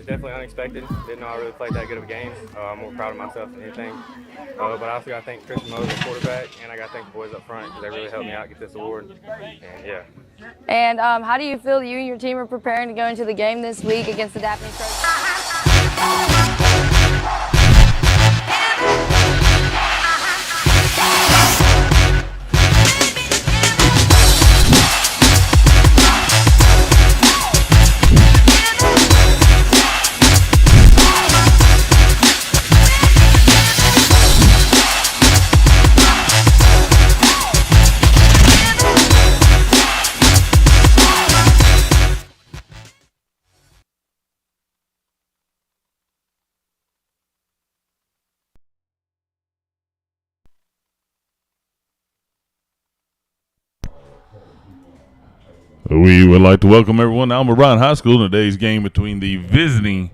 definitely unexpected. Didn't know I really played that good of a game. I'm more proud of myself than anything. But I also got to thank Chris and Mose, the quarterback, and I got to thank the boys up front because they really helped me out get this award. And yeah. And how do you feel you and your team are preparing to go into the game this week against the Daphne Trojans? We would like to welcome everyone to Alma Bryant High School in today's game between the visiting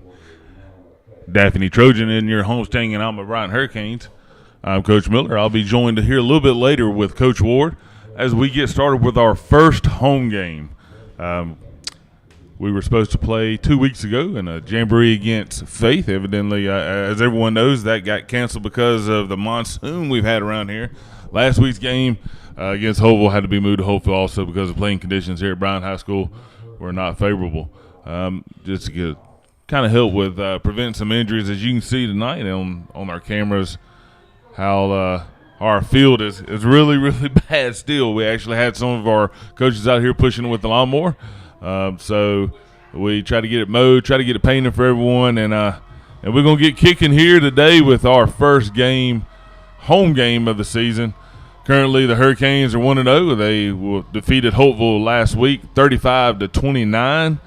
Daphne Trojan and your homestaying Alma Bryant Hurricanes. I'm Coach Miller. I'll be joined here a little bit later with Coach Ward as we get started with our first home game. We were supposed to play 2 weeks ago in a jamboree against Faith. Evidently, as everyone knows, that got canceled because of the monsoon we've had around here. Last week's game against Hopeville had to be moved to Hopeville also because the playing conditions here at Bryant High School were not favorable. Just to kind of help with preventing some injuries, as you can see tonight on our cameras, how our field is really, really bad still. We actually had some of our coaches out here pushing with the lawnmower. So we try to get it mowed, try to get it painted for everyone, and we're going to get kicking here today with our first game, home game of the season. Currently, the Hurricanes are 1-0. They defeated Hopeville last week, 35-29.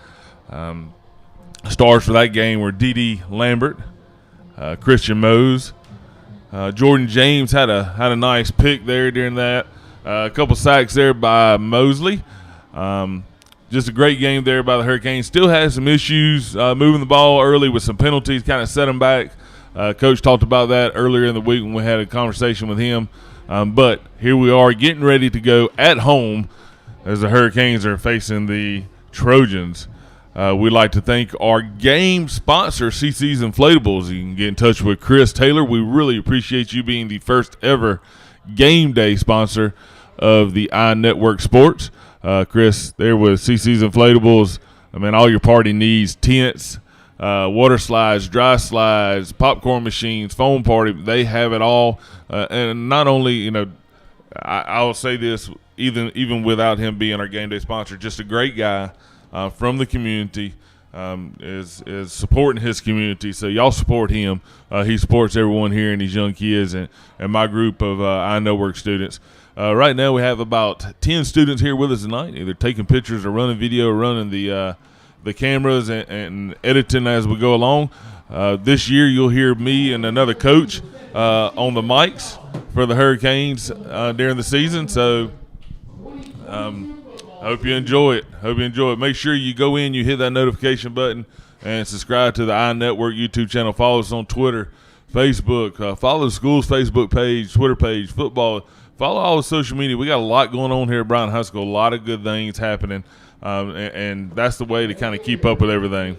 Stars for that game were Dee Lambert, Christian Mose. Jordan James had a nice pick there during that. A couple sacks there by Mosley. Just a great game there by the Hurricanes. Still has some issues moving the ball early with some penalties, kind of set them back. Coach talked about that earlier in the week when we had a conversation with him. But here we are getting ready to go at home as the Hurricanes are facing the Trojans. We'd like to thank our game sponsor, CC's Inflatables. You can get in touch with Chris Taylor. We really appreciate you being the first ever game day sponsor of the iNetwork Sports. Chris, there with CC's Inflatables. I mean, all your party needs, tents, water slides, dry slides, popcorn machines, foam party. They have it all. And not only, I will say this, even without him being our game day sponsor, just a great guy from the community, is supporting his community. So y'all support him. He supports everyone here and these young kids and my group of iNetwork students. Right now we have about 10 students here with us tonight, either taking pictures or running video or running the cameras and editing as we go along. This year you'll hear me and another coach on the mics for the Hurricanes during the season. So I hope you enjoy it. Make sure you go in, you hit that notification button, and subscribe to the iNetwork YouTube channel. Follow us on Twitter, Facebook. Follow the school's Facebook page, Twitter page, football. Follow all the social media. We got a lot going on here at Bryant High School, a lot of good things happening, and that's the way to kind of keep up with everything.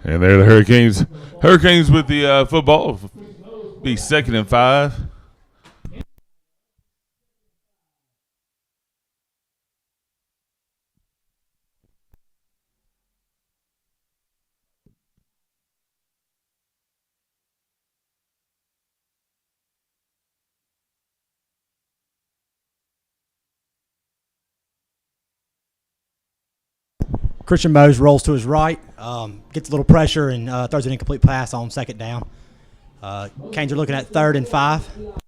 And there the Hurricanes. Hurricanes with the football. Be 2nd and 5. Christian Mose rolls to his right, gets a little pressure, and throws an incomplete pass on 2nd down. Canes are looking at 3rd and 5.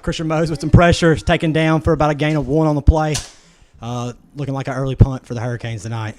Christian Mose with some pressure is taken down for about a gain of 1 on the play. Looking like an early punt for the Hurricanes tonight.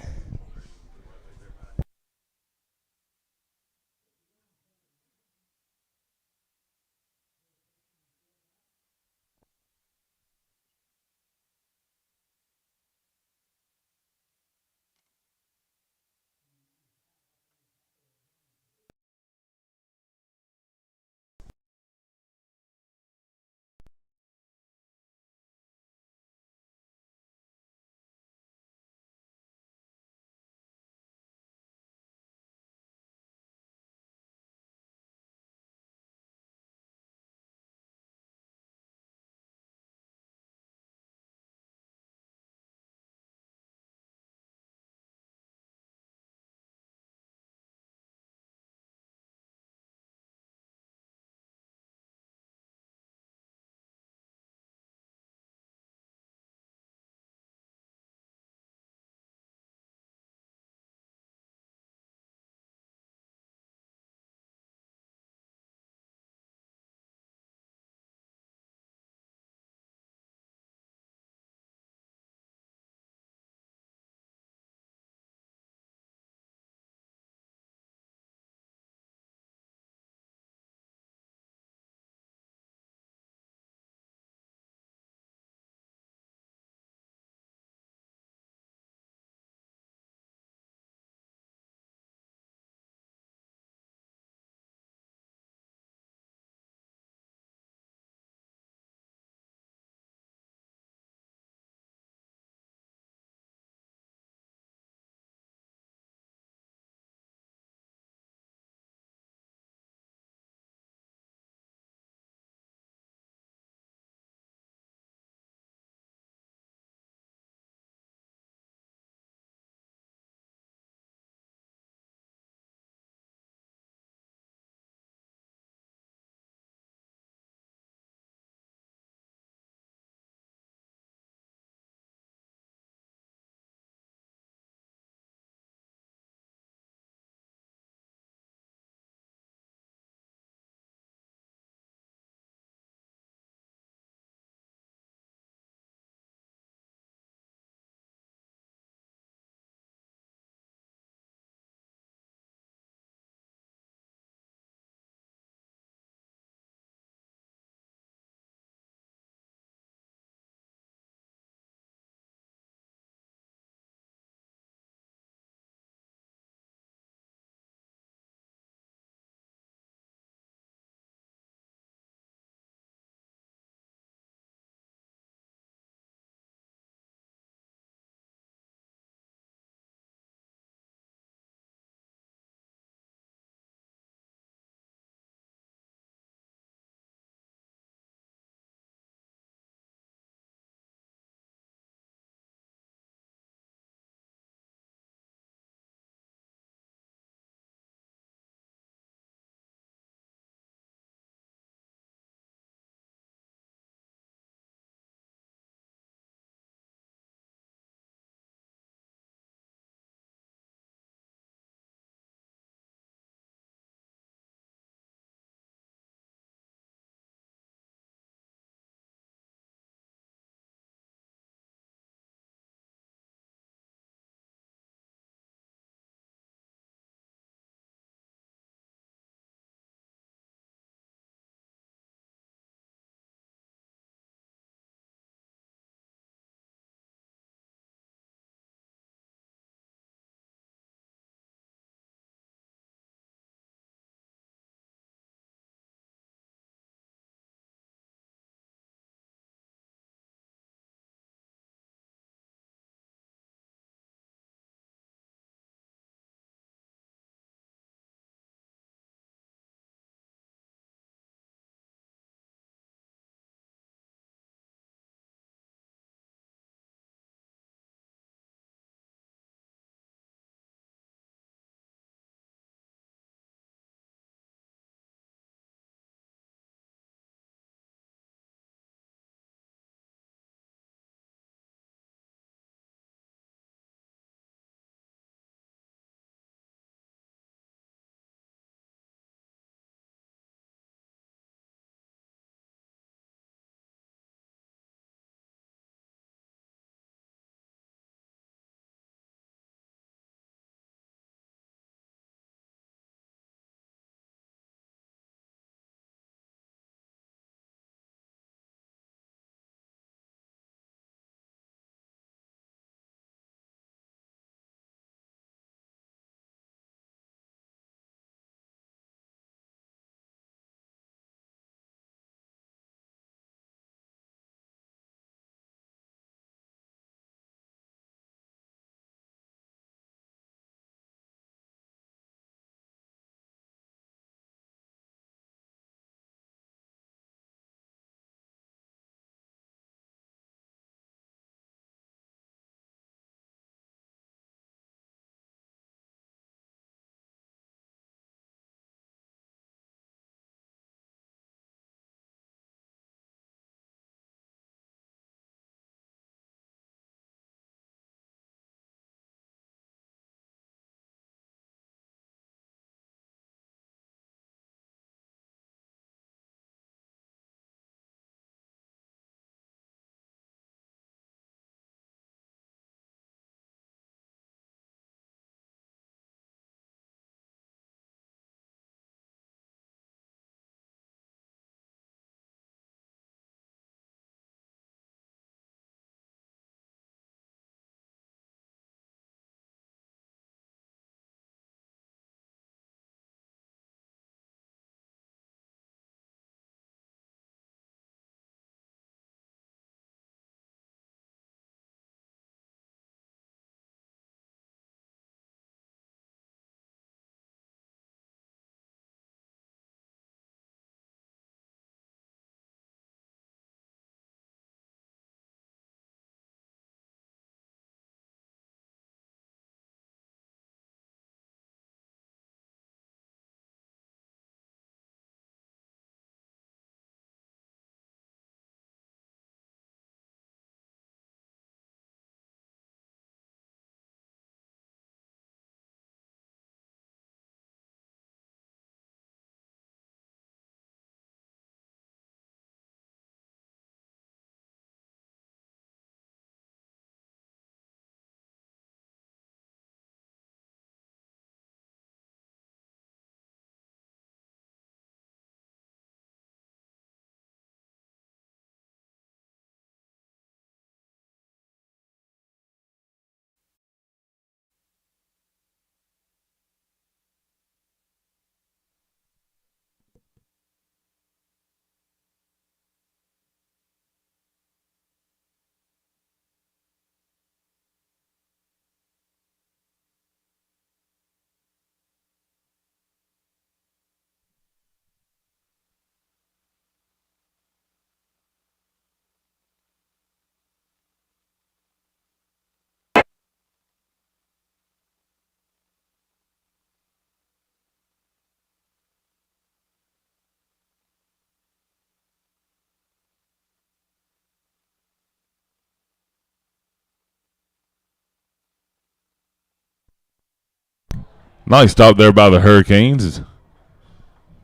Nice stop there by the Hurricanes.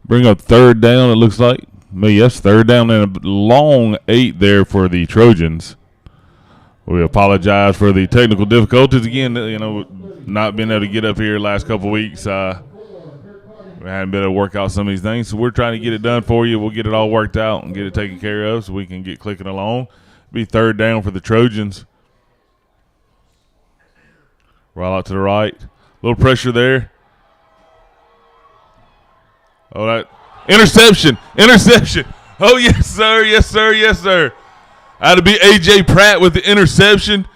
Bring up third down, it looks like. Yes, third down and a long 8 there for the Trojans. We apologize for the technical difficulties again. Not being able to get up here last couple weeks. We hadn't been able to work out some of these things, so we're trying to get it done for you. We'll get it all worked out and get it taken care of so we can get clicking along. Be third down for the Trojans. Roll out to the right. A little pressure there. Oh, that interception. Oh, yes, sir. Had to be A.J. Pratt with the interception.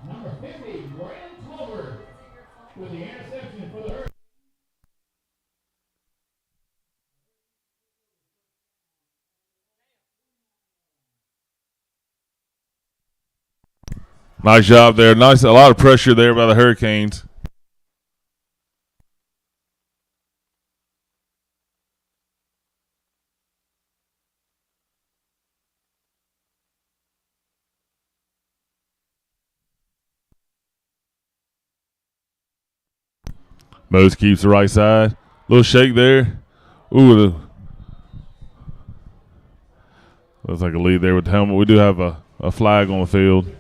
Number 50, Brandon Culver with the interception for the Hurricanes. Nice job there. A lot of pressure there by the Hurricanes. Mose keeps the right side. Little shake there. Ooh, looks like a lead there with the helmet. We do have a flag on the field.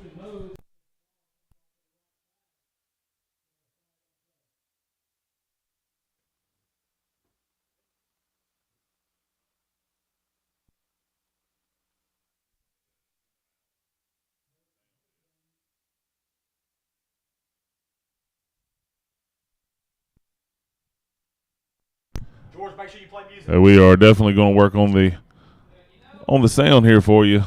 George, make sure you play music. We are definitely going to work on the sound here for you.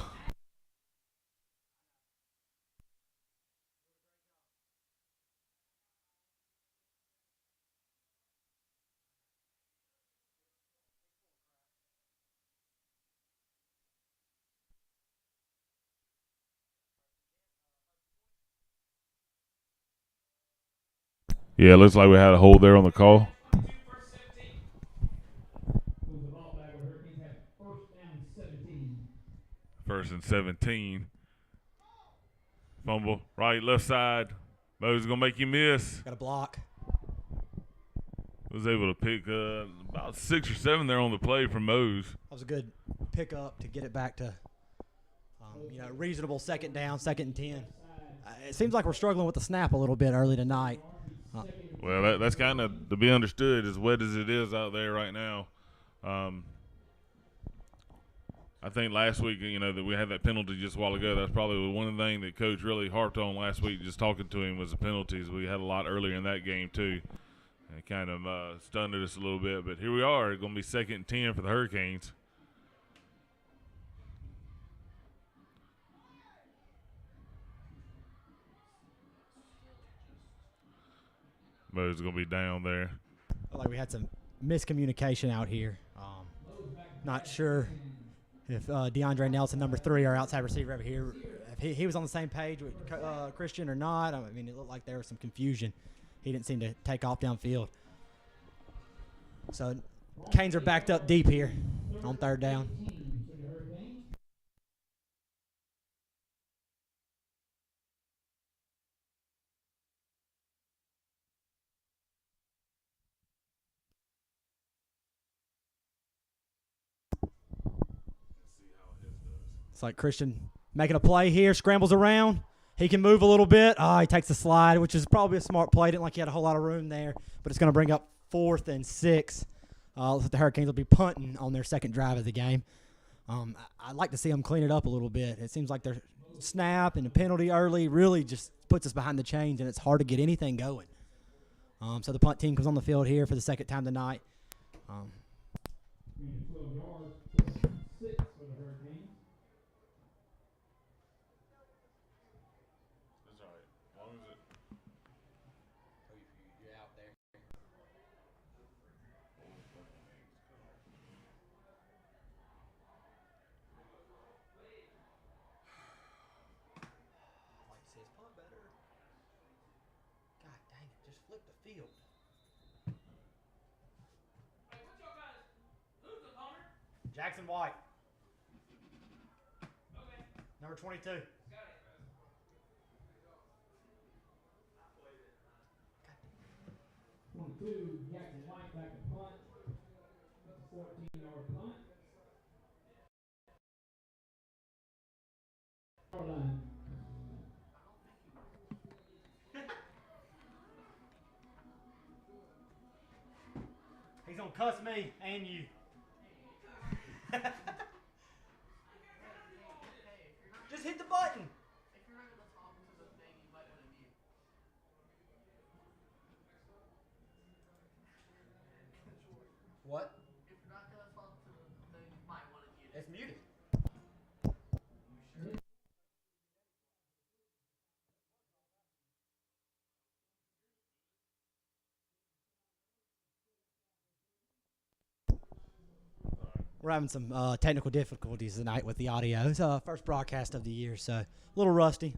Yeah, looks like we had a hold there on the call. First and 17. Fumble, right, left side. Mose going to make you miss. Got a block. Was able to pick about 6 or 7 there on the play from Mose. That was a good pickup to get it back to reasonable second down, 2nd and 10. It seems like we're struggling with the snap a little bit early tonight. Well, that's kind of to be understood, as wet as it is out there right now. I think last week, that we had that penalty just a while ago. That's probably one thing that Coach really harped on last week, just talking to him, was the penalties. We had a lot earlier in that game, too. It kind of stunned us a little bit. But here we are. It's going to be 2nd and 10 for the Hurricanes. Mo's going to be down there. Like we had some miscommunication out here. Not sure if DeAndre Nelson, number 3, our outside receiver over here, if he was on the same page with Christian or not. I mean, it looked like there was some confusion. He didn't seem to take off downfield. So Canes are backed up deep here on 3rd down. It's like Christian making a play here, scrambles around. He can move a little bit. He takes the slide, which is probably a smart play. Didn't like he had a whole lot of room there, but it's going to bring up 4th and 6. The Hurricanes will be punting on their 2nd drive of the game. I'd like to see them clean it up a little bit. It seems like their snap and the penalty early really just puts us behind the chains, and it's hard to get anything going. So the punt team comes on the field here for the 2nd time tonight. Jackson White. Number 22. 22, Jackson White back to punt. That's a 14-yard punt. Line. He's going to cuss me and you. Just hit the button. What? If you're not going to talk to the thing, you might want to mute it. It's muted. We're having some technical difficulties tonight with the audio. It's first broadcast of the year, so a little rusty.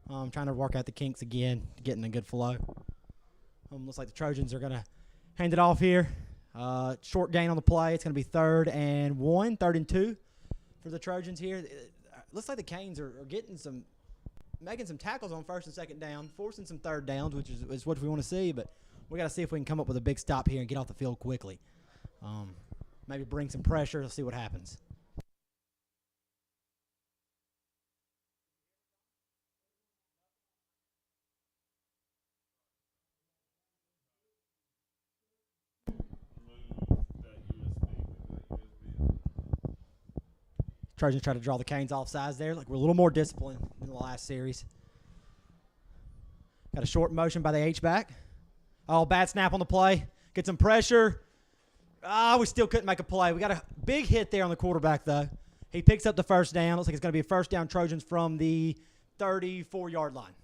Trying to work out the kinks again, getting a good flow. Looks like the Trojans are going to hand it off here. Short gain on the play. It's going to be 3rd and 1, 3rd and 2 for the Trojans here. Looks like the Canes are making some tackles on 1st and 2nd down, forcing some 3rd downs, which is what we want to see. But we got to see if we can come up with a big stop here and get off the field quickly. Maybe bring some pressure. Let's see what happens. Trojans try to draw the Canes off sides there. Like we're a little more disciplined than the last series. Got a short motion by the H-back. Oh, bad snap on the play. Get some pressure. We still couldn't make a play. We got a big hit there on the quarterback, though. He picks up the 1st down. Looks like it's going to be a 1st down Trojans from the 34-yard line.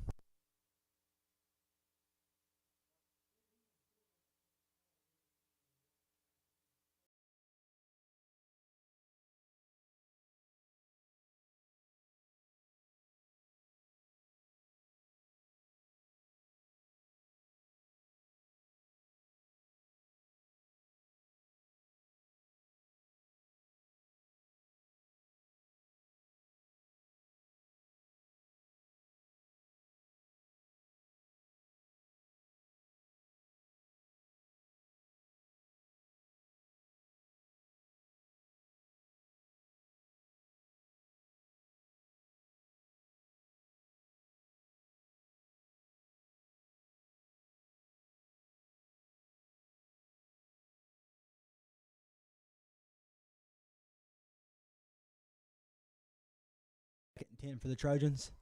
And 10 for the Trojans.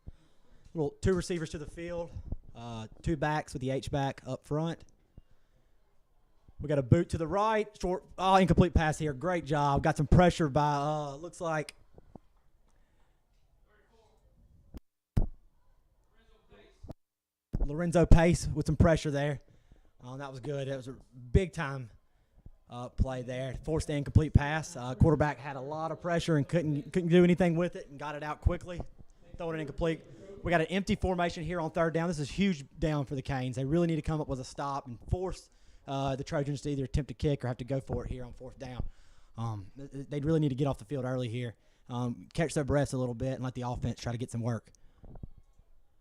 Little 2 receivers to the field, 2 backs with the H-back up front. We got a boot to the right, short, incomplete pass here. Great job. Got some pressure by, looks like Lorenzo Pace with some pressure there. That was good. That was a big-time play there. Forced the incomplete pass. Quarterback had a lot of pressure and couldn't do anything with it and got it out quickly. Throwing it incomplete. We got an empty formation here on 3rd down. This is huge down for the Canes. They really need to come up with a stop and force the Trojans to either attempt to kick or have to go for it here on 4th down. They really need to get off the field early here. Catch their breaths a little bit and let the offense try to get some work.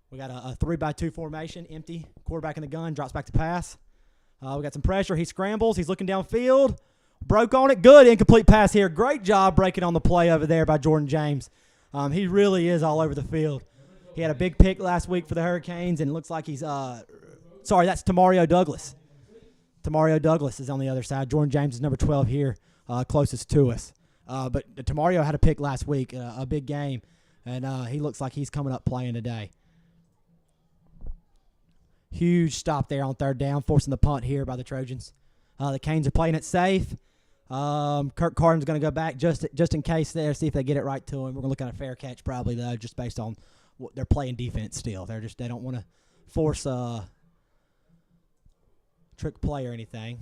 We got a 3-by-2 formation, empty. Quarterback in the gun, drops back to pass. We got some pressure. He scrambles. He's looking downfield. Broke on it. Good incomplete pass here. Great job breaking on the play over there by Jordan James. He really is all over the field. He had a big pick last week for the Hurricanes, and it looks like he's sorry, that's Tamario Douglas. Tamario Douglas is on the other side. Jordan James is number 12 here, closest to us. But Tamario had a pick last week, a big game, and he looks like he's coming up playing today. Huge stop there on 3rd down, forcing the punt here by the Trojans. The Canes are playing it safe. Kirk Carden's going to go back just in case there, see if they get it right to him. We're going to look at a fair catch probably, though, just based on what they're playing defense still. They don't want to force a trick play or anything.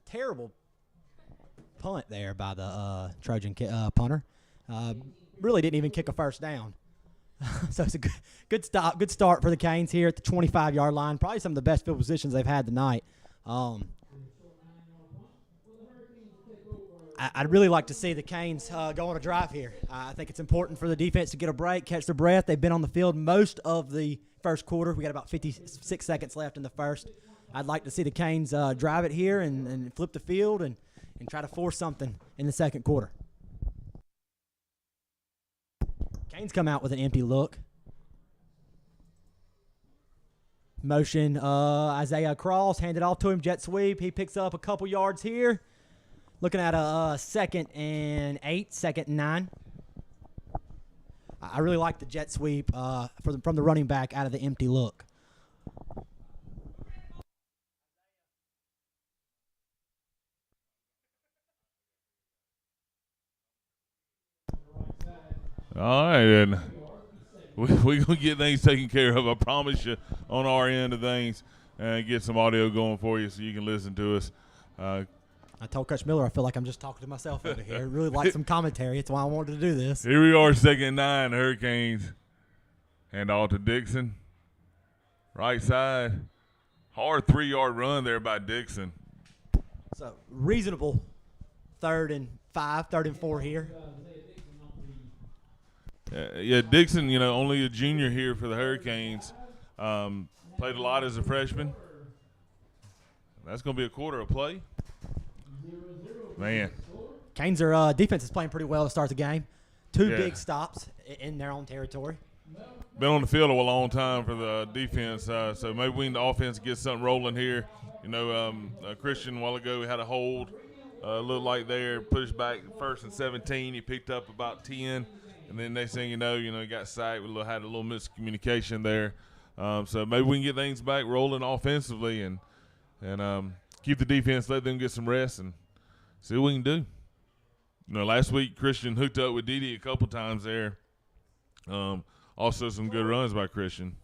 Terrible punt there by the Trojan punter. Really didn't even kick a 1st down. So it's a good start for the Canes here at the 25-yard line. Probably some of the best field positions they've had tonight. I'd really like to see the Canes go on a drive here. I think it's important for the defense to get a break, catch their breath. They've been on the field most of the first quarter. We got about 56 seconds left in the first. I'd like to see the Canes drive it here and flip the field and try to force something in the second quarter. Canes come out with an empty look. Motion Isaiah across, hand it off to him, jet sweep. He picks up a couple yards here. Looking at a 2nd and 8, 2nd and 9. I really like the jet sweep from the running back out of the empty look. All right, then. We're going to get things taken care of, I promise you, on our end of things, and get some audio going for you so you can listen to us. I told Coach Miller I feel like I'm just talking to myself over here. I really like some commentary. That's why I wanted to do this. Here we are, 2nd and 9, Hurricanes. Hand off to Dixon. Right side. Hard 3-yard run there by Dixon. So reasonable 3rd and 5, 3rd and 4 here. Yeah, Dixon, only a junior here for the Hurricanes. Played a lot as a freshman. That's going to be a quarter of play. Man. Canes' defense is playing pretty well to start the game. Two big stops in their own territory. Been on the field a long time for the defense, so maybe we need the offense to get something rolling here. Christian, a while ago, had a hold, looked like there, pushed back 1st and 17. He picked up about 10, and then next thing you know, he got sacked. We had a little miscommunication there. So maybe we can get things back rolling offensively and keep the defense, let them get some rest, and see what we can do. Last week Christian hooked up with Didi a couple times there. Also some good runs by Christian.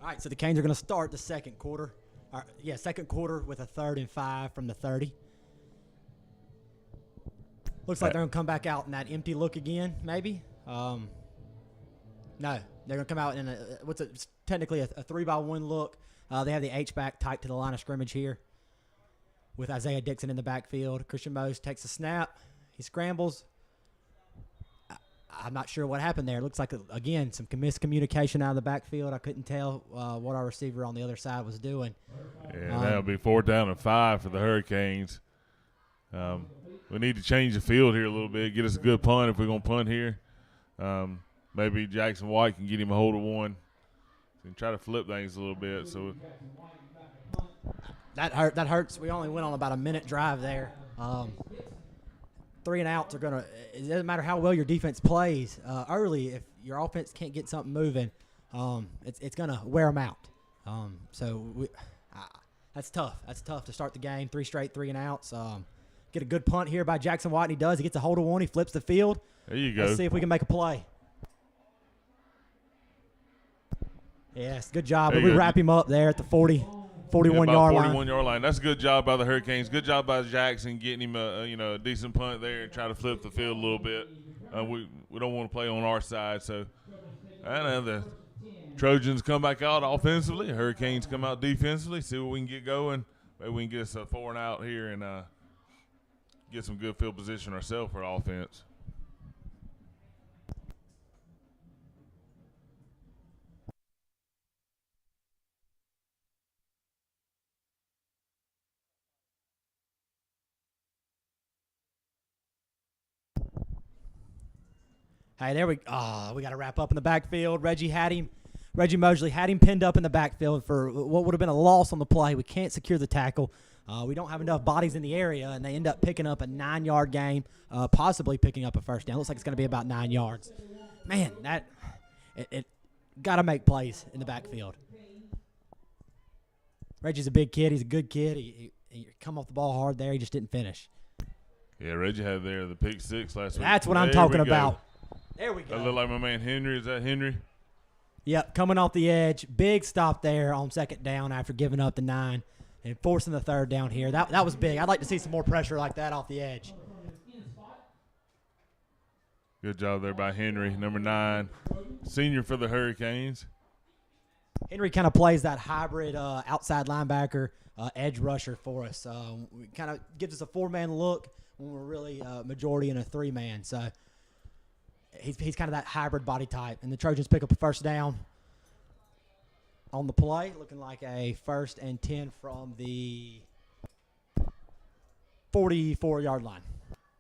All right, so the Canes are going to start the second quarter. Second quarter with a 3rd and 5 from the 30. Looks like they're going to come back out in that empty look again, maybe. No, they're going to come out in technically a 3-by-1 look. They have the H-back tight to the line of scrimmage here with Isaiah Dixon in the backfield. Christian Mose takes a snap. He scrambles. I'm not sure what happened there. It looks like, again, some miscommunication out of the backfield. I couldn't tell what our receiver on the other side was doing. Yeah, that'll be 4th down and 5 for the Hurricanes. We need to change the field here a little bit, get us a good punt if we're going to punt here. Maybe Jackson White can get him a hold of one and try to flip things a little bit. So that hurts. We only went on about a minute drive there. 3 and outs are going to – it doesn't matter how well your defense plays early. If your offense can't get something moving, it's going to wear them out. That's tough. That's tough to start the game. 3 straight 3 and outs. Get a good punt here by Jackson White, and he does. He gets a hold of one. He flips the field. There you go. Let's see if we can make a play. Yes, good job. But we wrap him up there at the 41-yard line. 41-yard line. That's a good job by the Hurricanes. Good job by Jackson getting him a decent punt there and try to flip the field a little bit. We don't want to play on our side. So the Trojans come back out offensively. Hurricanes come out defensively. See what we can get going. Maybe we can get us a 4 and out here and get some good field position ourselves for offense. Hey, there we got to wrap up in the backfield. Reggie had him Reggie Mosley had him pinned up in the backfield for what would have been a loss on the play. We can't secure the tackle. We don't have enough bodies in the area, and they end up picking up a 9-yard gain, possibly picking up a first down. Looks like it's going to be about 9 yards. Man, it got to make plays in the backfield. Reggie's a big kid. He's a good kid. He come off the ball hard there. He just didn't finish. Yeah, Reggie had there the pick 6 last week. That's what I'm talking about. There we go. That looked like my man Henry. Is that Henry? Yep, coming off the edge. Big stop there on second down after giving up the 9 and forcing the third down here. That was big. I'd like to see some more pressure like that off the edge. Good job there by Henry, number 9, senior for the Hurricanes. Henry kind of plays that hybrid outside linebacker, edge rusher for us. Kind of gives us a 4-man look when we're really majority in a 3-man. So he's kind of that hybrid body type. And the Trojans pick up a first down on the play, looking like a 1st and 10 from the 44-yard line.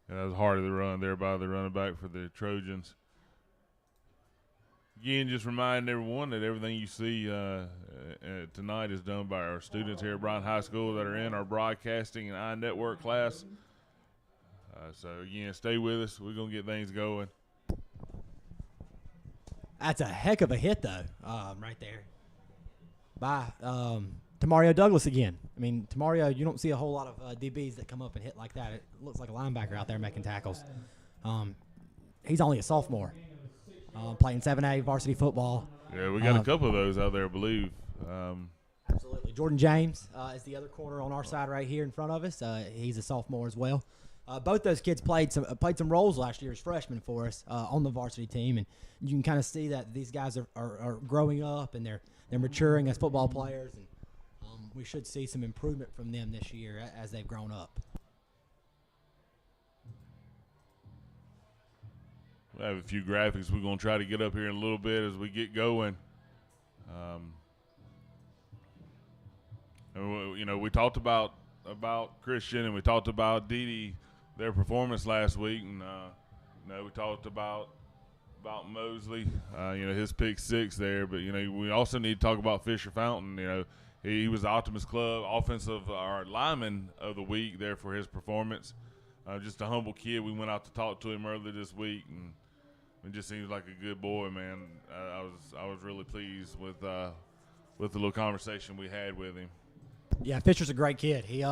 Yeah, that was hard to run there by the running back for the Trojans. Again, just remind everyone that everything you see tonight is done by our students here at Bryant High School that are in our broadcasting and iNetwork class. So, again, stay with us. We're going to get things going. That's a heck of a hit, though, right there. By Tamario Douglas again. I mean, Tamario, you don't see a whole lot of DBs that come up and hit like that. It looks like a linebacker out there making tackles. He's only a sophomore, playing 7A varsity football. Yeah, we got a couple of those out there, I believe. Absolutely. Jordan James is the other corner on our side right here in front of us. He's a sophomore as well. Both those kids played some roles last year as freshmen for us on the varsity team, and you can kind of see that these guys are growing up and they're maturing as football players, and we should see some improvement from them this year as they've grown up. We have a few graphics we're going to try to get up here in a little bit as we get going. And we talked about Christian and we talked about Dee, their performance last week, and we talked about Mosley, his pick 6 there. But we also need to talk about Fisher Fountain. He was the Optimist Club offensive lineman of the week there for his performance. Just a humble kid. We went out to talk to him earlier this week, and it just seems like a good boy, man. I was really pleased with the little conversation we had with him. Yeah, Fisher's a great kid. He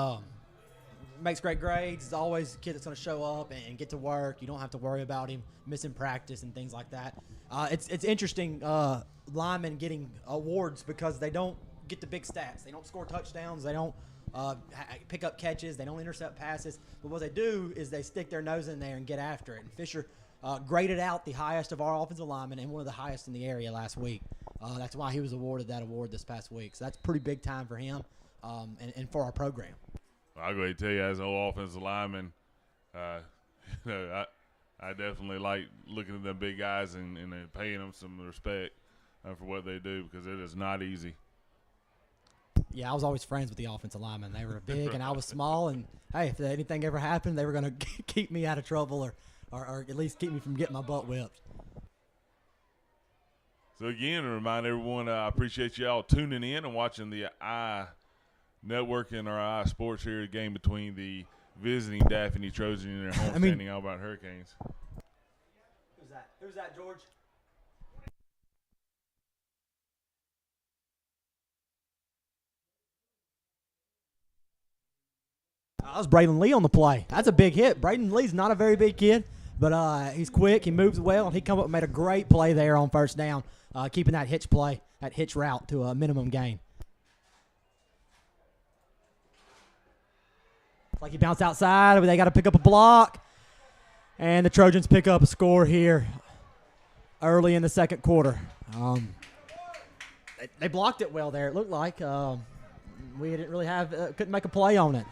makes great grades. He's always a kid that's going to show up and get to work. You don't have to worry about him missing practice and things like that. It's interesting, linemen getting awards because they don't get the big stats. They don't score touchdowns. They don't pick up catches. They don't intercept passes. But what they do is they stick their nose in there and get after it. And Fisher graded out the highest of our offensive linemen and one of the highest in the area last week. That's why he was awarded that award this past week. So that's pretty big time for him and for our program. I'll go ahead and tell you, as an old offensive lineman, I definitely like looking at them big guys and paying them some respect for what they do, because it is not easy. Yeah, I was always friends with the offensive linemen. They were big and I was small, and hey, if anything ever happened, they were going to keep me out of trouble or at least keep me from getting my butt whipped. So again, to remind everyone, I appreciate you all tuning in and watching the Network and our Sports here, a game between the visiting Daphne Trojans and their homestanding Alma Hurricanes. Who's that? Who's that, George? That was Braden Lee on the play. That's a big hit. Braden Lee's not a very big kid, but he's quick. He moves well, and he come up and made a great play there on first down, keeping that hitch route to a minimum gain. Like he bounced outside, but they got to pick up a block. And the Trojans pick up a score here early in the second quarter. They blocked it well there, it looked like. We didn't really couldn't make a play on it.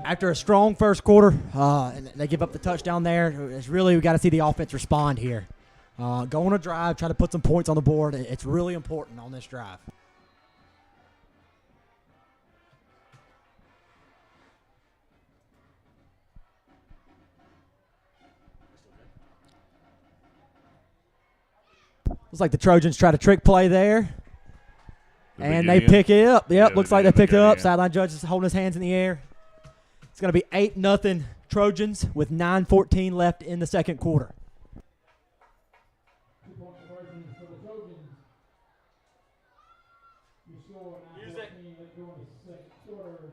After a strong first quarter, and they give up the touchdown there, we got to see the offense respond here. Go on a drive, try to put some points on the board. It's really important on this drive. Looks like the Trojans try to trick play there. And they pick it up. Yep, looks like they picked it up. Sideline judge is holding his hands in the air. It's going to be 8-0 Trojans with 9:14 left in the second quarter. 2-point conversion for the Trojans. You score 9-14 left during the second quarter.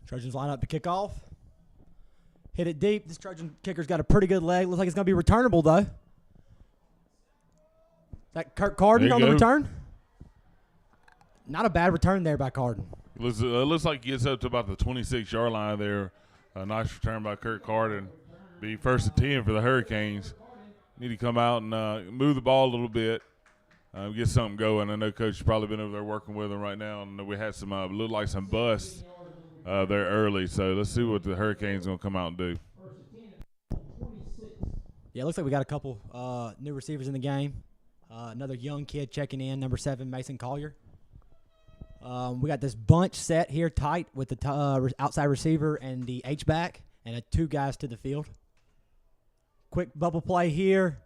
Trojans line up to kick off. Hit it deep. This Trojan kicker's got a pretty good leg. Looks like it's going to be returnable, though. Is that Kirk Carden on the return? Not a bad return there by Carden. Looks like he gets up to about the 26-yard line there. A nice return by Kirk Carden. Be first and 10 for the Hurricanes. Need to come out and move the ball a little bit, get something going. I know Coach has probably been over there working with them right now. And we had some look like some busts there early. So let's see what the Hurricanes going to come out and do. Yeah, it looks like we got a couple new receivers in the game. Another young kid checking in, number 7, Mason Collier. We got this bunch set here tight with the outside receiver and the H-back and 2 guys to the field. Quick bubble play here.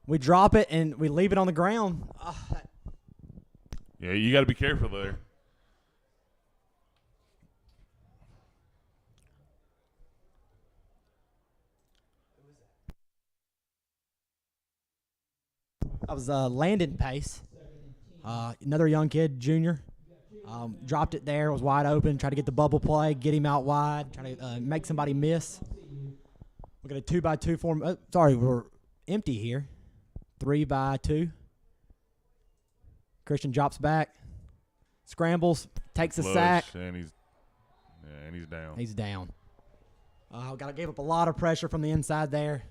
We drop it and we leave it on the ground. Yeah, you got to be careful there. That was Landon Pace, another young kid, junior. Dropped it there, was wide open, tried to get the bubble play, get him out wide, trying to make somebody miss. We got a 2-by-2 form. We're empty here. 3-by-2. Christian drops back, scrambles, takes a sack. And he's down. He's down. Gave up a lot of pressure from the inside there,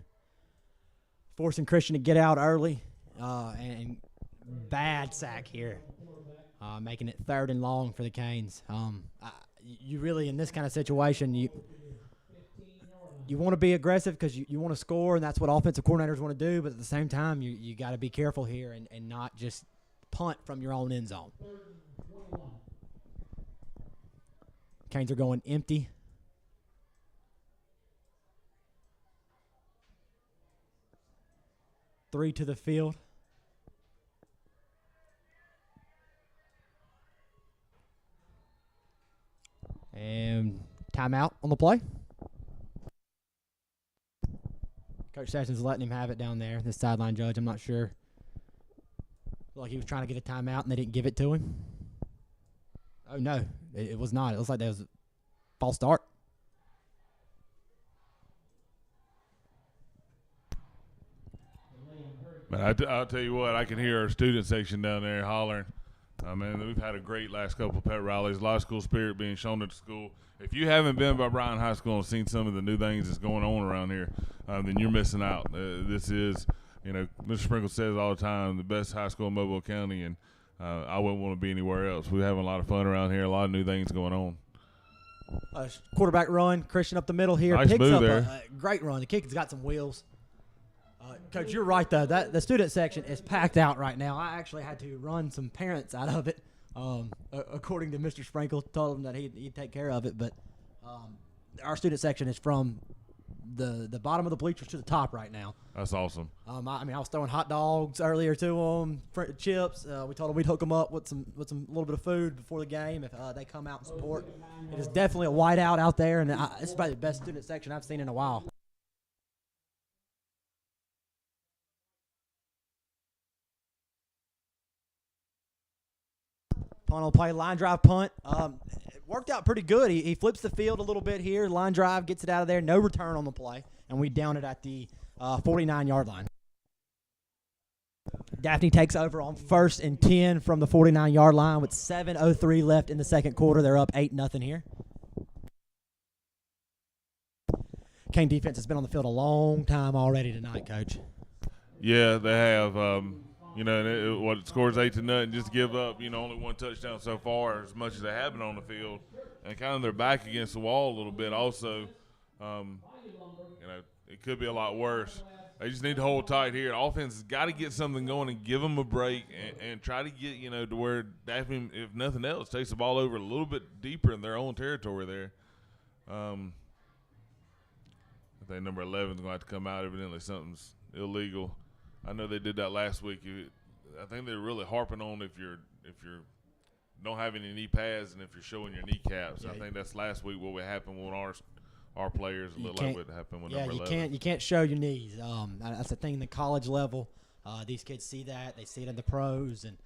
forcing Christian to get out early. And bad sack here, making it 3rd and long for the Canes. You really, in this kind of situation, you want to be aggressive because you want to score, and that's what offensive coordinators want to do. But at the same time, you got to be careful here and not just punt from your own end zone. Canes are going empty. Three to the field. And timeout on the play. Coach Sessions letting him have it down there. The sideline judge, I'm not sure. Like he was trying to get a timeout and they didn't give it to him. Oh, no. It was not. It looks like that was a false start. Man, I'll tell you what, I can hear our student section down there hollering. Man, we've had a great last couple pet rallies, a lot of school spirit being shown at the school. If you haven't been by Bryan High School and seen some of the new things that's going on around here, then you're missing out. This is, Mr. Sprinkle says all the time, the best high school in Mobile County, and I wouldn't want to be anywhere else. We're having a lot of fun around here, a lot of new things going on. Quarterback run, Christian up the middle here. Nice Picks move up there. a great run. The kick has got some wheels. Coach, you're right, though. The student section is packed out right now. I actually had to run some parents out of it. According to Mr. Sprinkle, told him that he'd take care of it. But our student section is from the bottom of the bleachers to the top right now. That's awesome. I was throwing hot dogs earlier to them, chips. We told them we'd hook them up with some little bit of food before the game if they come out and support. It is definitely a whiteout out there, and it's probably the best student section I've seen in a while. Punt on the play, line drive punt. It worked out pretty good. He flips the field a little bit here, line drive, gets it out of there, no return on the play, and we down it at the 49-yard line. Daphne takes over on 1st and 10 from the 49-yard line with 7:03 left in the second quarter. They're up 8-0 here. Kane defense has been on the field a long time already tonight, Coach. Yeah, they have. What scores 8-0, just give up. Only one touchdown so far, as much as they have been on the field, and kind of they're back against the wall a little bit. Also, it could be a lot worse. They just need to hold tight here. Offense has got to get something going and give them a break and try to get to where Daphne, if nothing else, takes the ball over a little bit deeper in their own territory there. I think number 11 is going to have to come out. Evidently, something's illegal. I know they did that last week. I think they're really harping on if you don't have any knee pads and if you're showing your kneecaps. Yeah, I think that's last week what would happen with our players. A little like what happened with number 11. You can't show your knees. That's the thing in the college level. These kids see that. They see it in the pros, and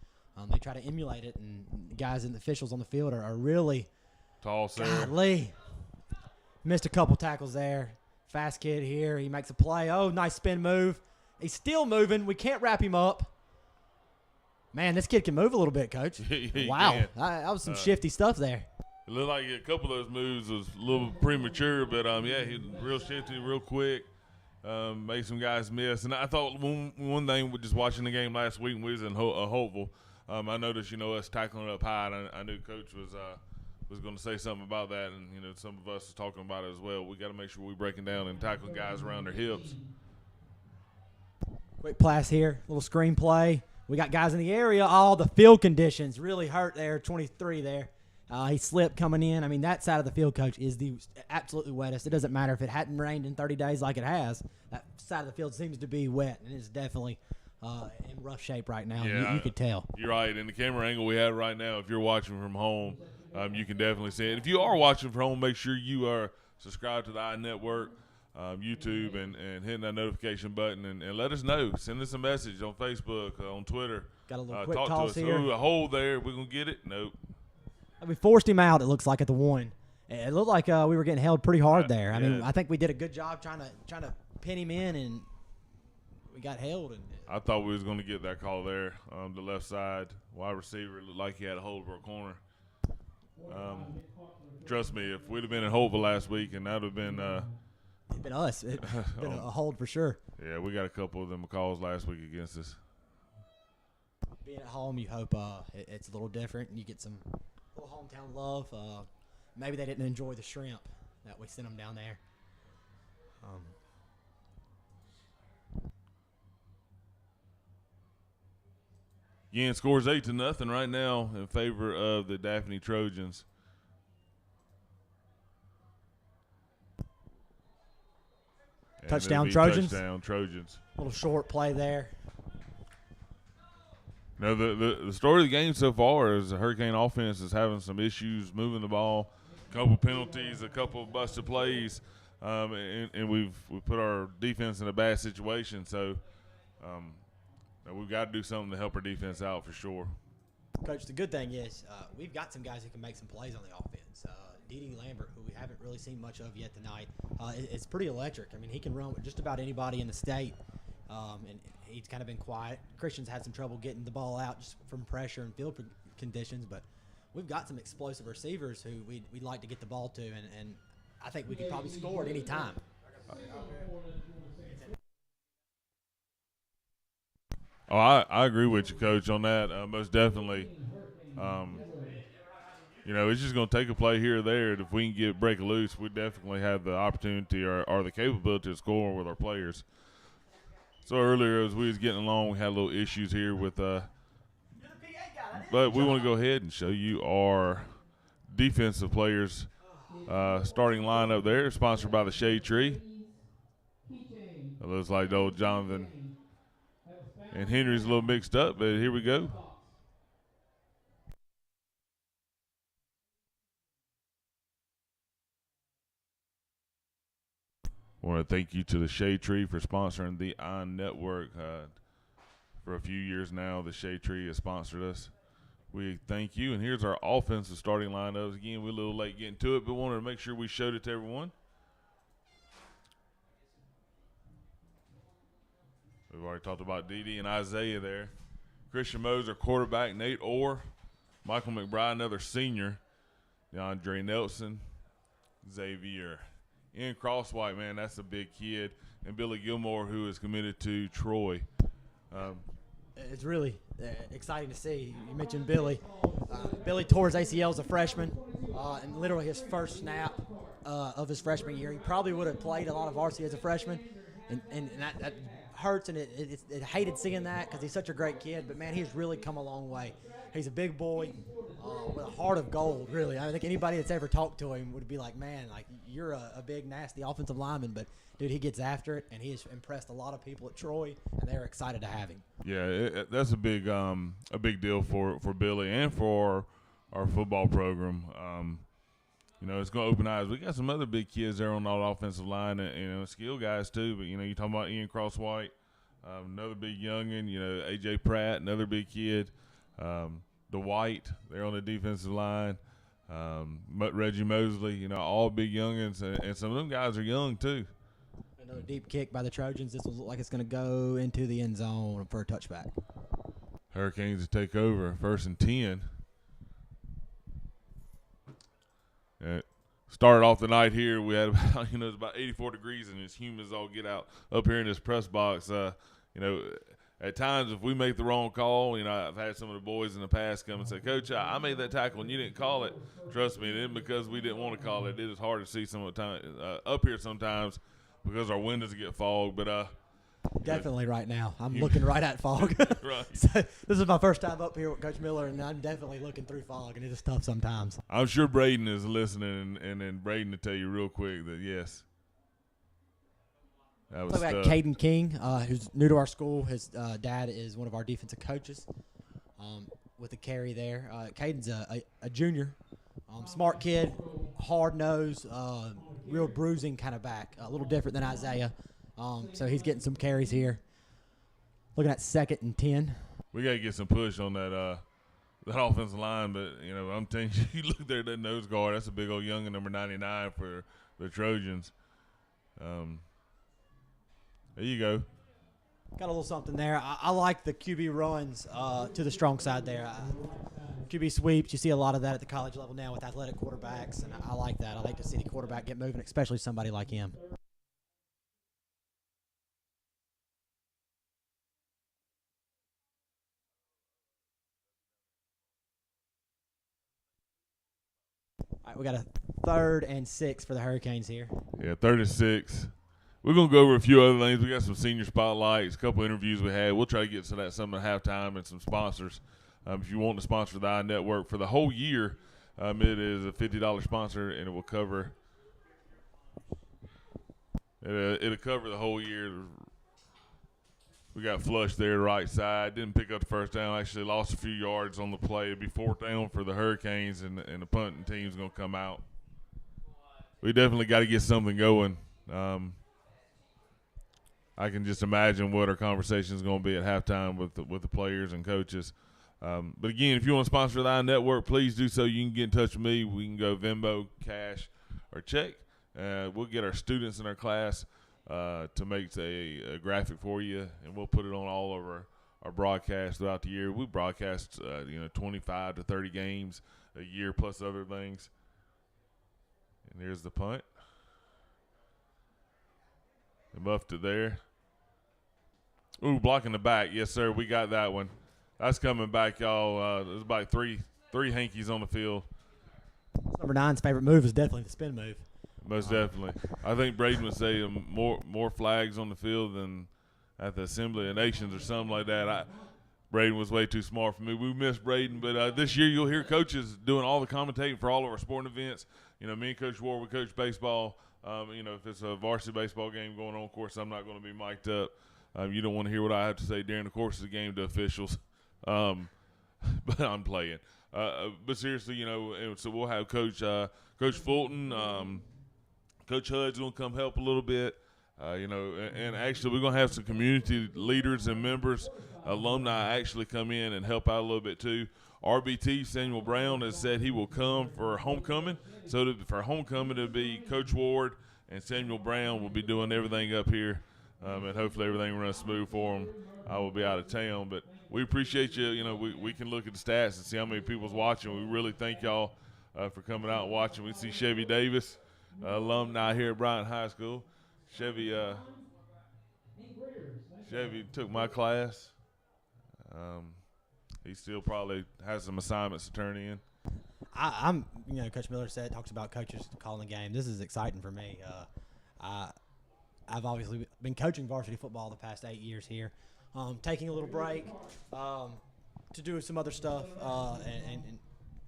they try to emulate it. And the guys and the officials on the field are really tall, sir. Golly. Missed a couple tackles there. Fast kid here. He makes a play. Oh, nice spin move. He's still moving. We can't wrap him up. Man, this kid can move a little bit, Coach. Wow. That was some shifty stuff there. It looked like a couple of those moves was a little premature, but, he was real shifty, real quick. Made some guys miss. And I thought one thing with just watching the game last week when we was in Hopeville, I noticed, us tackling up high, and I knew Coach was going to say something about that, and, some of us was talking about it as well. We got to make sure we're breaking down and tackling guys around their hips. Quick pass here, little screen play. We got guys in the area. All the field conditions really hurt there, 23 there. He slipped coming in. I mean, that side of the field, Coach, is the absolutely wettest. It doesn't matter if it hadn't rained in 30 days like it has. That side of the field seems to be wet, and it's definitely in rough shape right now. Yeah, you could tell. You're right. In the camera angle we have right now, if you're watching from home, you can definitely see it. If you are watching from home, make sure you are subscribed to the iNetwork. YouTube and hitting that notification button and let us know. Send us a message on Facebook, on Twitter. Got a little quick talk toss to us. here. Ooh, a hold there. We're going to get it? Nope. We forced him out, it looks like, at the one. It looked like we were getting held pretty hard there. I mean, I think we did a good job trying to pin him in, and we got held. And I thought we was going to get that call there. The left side wide receiver looked like he had a hold for a corner. Trust me, if we'd have been in Holtville last week, and that would have been it's been us. It's been a hold for sure. Yeah, we got a couple of them calls last week against us. Being at home, you hope it's a little different, and you get some little hometown love. Maybe they didn't enjoy the shrimp that we sent them down there. Again, scores 8-0 right now in favor of the Daphne Trojans. Touchdown Trojans. Touchdown Trojans. Little short play there. No, the story of the game so far is the Hurricane offense is having some issues moving the ball, a couple penalties, a couple busted plays, and we've put our defense in a bad situation. So we've got to do something to help our defense out for sure. Coach, the good thing is we've got some guys who can make some plays on the offense. Dede Lambert, who we haven't really seen much of yet tonight, is pretty electric. I mean, he can run with just about anybody in the state, and he's kind of been quiet. Christian's had some trouble getting the ball out just from pressure and field conditions, but we've got some explosive receivers who we'd like to get the ball to, and I think we could probably score at any time. Oh, I agree with you, Coach, on that. Most definitely. It's just going to take a play here or there. And if we can break it loose, we definitely have the opportunity or the capability to score with our players. So earlier as we was getting along, we had a little issues here with but we want to go ahead and show you our defensive players starting lineup there, sponsored by the Shade Tree. It looks like the old Jonathan and Henry's a little mixed up, but here we go. I want to thank you to the Shade Tree for sponsoring the On Network. For a few years now, the Shade Tree has sponsored us. We thank you. And here's our offensive starting lineups. Again, we're a little late getting to it, but wanted to make sure we showed it to everyone. We've already talked about Dede and Isaiah there. Christian Moser, quarterback. Nate Orr. Michael McBride, another senior. DeAndre Nelson. Xavier. Ian Crosswhite, man, that's a big kid. And Billy Gilmore, who is committed to Troy. It's really exciting to see. You mentioned Billy. Billy tore his ACL as a freshman, and literally his first snap of his freshman year. He probably would have played a lot of varsity as a freshman, and that hurts, and it hated seeing that because he's such a great kid. But, man, he's really come a long way. He's a big boy with a heart of gold, really. I think anybody that's ever talked to him would be like, man, like you're a big, nasty offensive lineman. But, dude, he gets after it, and he has impressed a lot of people at Troy, and they're excited to have him. Yeah, that's a big deal for Billy and for our football program. It's going to open eyes. We got some other big kids there on the offensive line, and skill guys too. But you're talking about Ian Crosswhite, another big youngin. AJ Pratt, another big kid. Dwight, they're on the defensive line. Reggie Mosley, all big youngins, and some of them guys are young too. Another deep kick by the Trojans. This will look like it's going to go into the end zone for a touchback. Hurricanes to take over, 1st and 10. Started off the night here. We had about, it's about 84 degrees and it's humid as all get out up here in this press box. At times if we make the wrong call, I've had some of the boys in the past come and say, Coach, I made that tackle and you didn't call it. Trust me, it isn't because we didn't want to call it. It is hard to see some of the time up here sometimes because our windows get fogged. But definitely right now. I'm looking right at fog. Right. So this is my first time up here with Coach Miller, and I'm definitely looking through fog, and it is tough sometimes. I'm sure Braden is listening, and then Braden to tell you real quick that, yes, that was tough. Caden King, who's new to our school. His dad is one of our defensive coaches with the carry there. Caden's a junior, smart kid, hard-nosed, real bruising kind of back, a little different than Isaiah. So he's getting some carries here. Looking at 2nd and 10. We got to get some push on that offensive line, but, I'm telling you, you look there at that nose guard, that's a big old youngin, number 99 for the Trojans. There you go. Got a little something there. I like the QB runs to the strong side there. QB sweeps, you see a lot of that at the college level now with athletic quarterbacks, and I like that. I like to see the quarterback get moving, especially somebody like him. All right, we got a 3rd and 6 for the Hurricanes here. Yeah, 3rd and 6. We're going to go over a few other things. We got some senior spotlights, a couple interviews we had. We'll try to get to that some at halftime and some sponsors. If you want to sponsor the iNetwork for the whole year, it is a $50 sponsor, and it will cover it'll cover the whole year. We got flush there, right side. Didn't pick up the first down. Actually lost a few yards on the play. It'd be 4th down for the Hurricanes, and the punting team's going to come out. We definitely got to get something going. I can just imagine what our conversation is going to be at halftime with the players and coaches. But, again, if you want to sponsor the iNetwork, please do so. You can get in touch with me. We can go Venmo, cash, or check. We'll get our students in our class to make a graphic for you, and we'll put it on all of our broadcasts throughout the year. We broadcast 25 to 30 games a year plus other things. And there's the punt. They muffed it there. Ooh, blocking the back. Yes, sir, we got that one. That's coming back, y'all. There's about three hankies on the field. Number 9's favorite move is definitely the spin move. Most definitely. I think Braden would say more flags on the field than at the Assembly of Nations or something like that. Braden was way too smart for me. We missed Braden, but this year you'll hear coaches doing all the commentating for all of our sporting events. You know, me and Coach Ward, we coach baseball. You know, if it's a varsity baseball game going on, of course, I'm not going to be mic'd up. You don't want to hear what I have to say during the course of the game to officials. But I'm playing. But seriously, you know, so we'll have Coach Fulton, Coach Hudd's going to come help a little bit. You know, and actually we're going to have some community leaders and members, alumni actually come in and help out a little bit too. RBT, Samuel Brown, has said he will come for homecoming. So for homecoming, it'll be Coach Ward and Samuel Brown will be doing everything up here. And hopefully everything runs smooth for them. I will be out of town, but we appreciate you. You know, we can look at the stats and see how many people's watching. We really thank y'all for coming out and watching. We see Chevy Davis, alumni here at Bryant High School. Chevy took my class. He still probably has some assignments to turn in. I'm, you know, Coach Miller talks about coaches calling the game. This is exciting for me. I've obviously been coaching varsity football the past 8 years here, taking a little break to do some other stuff, and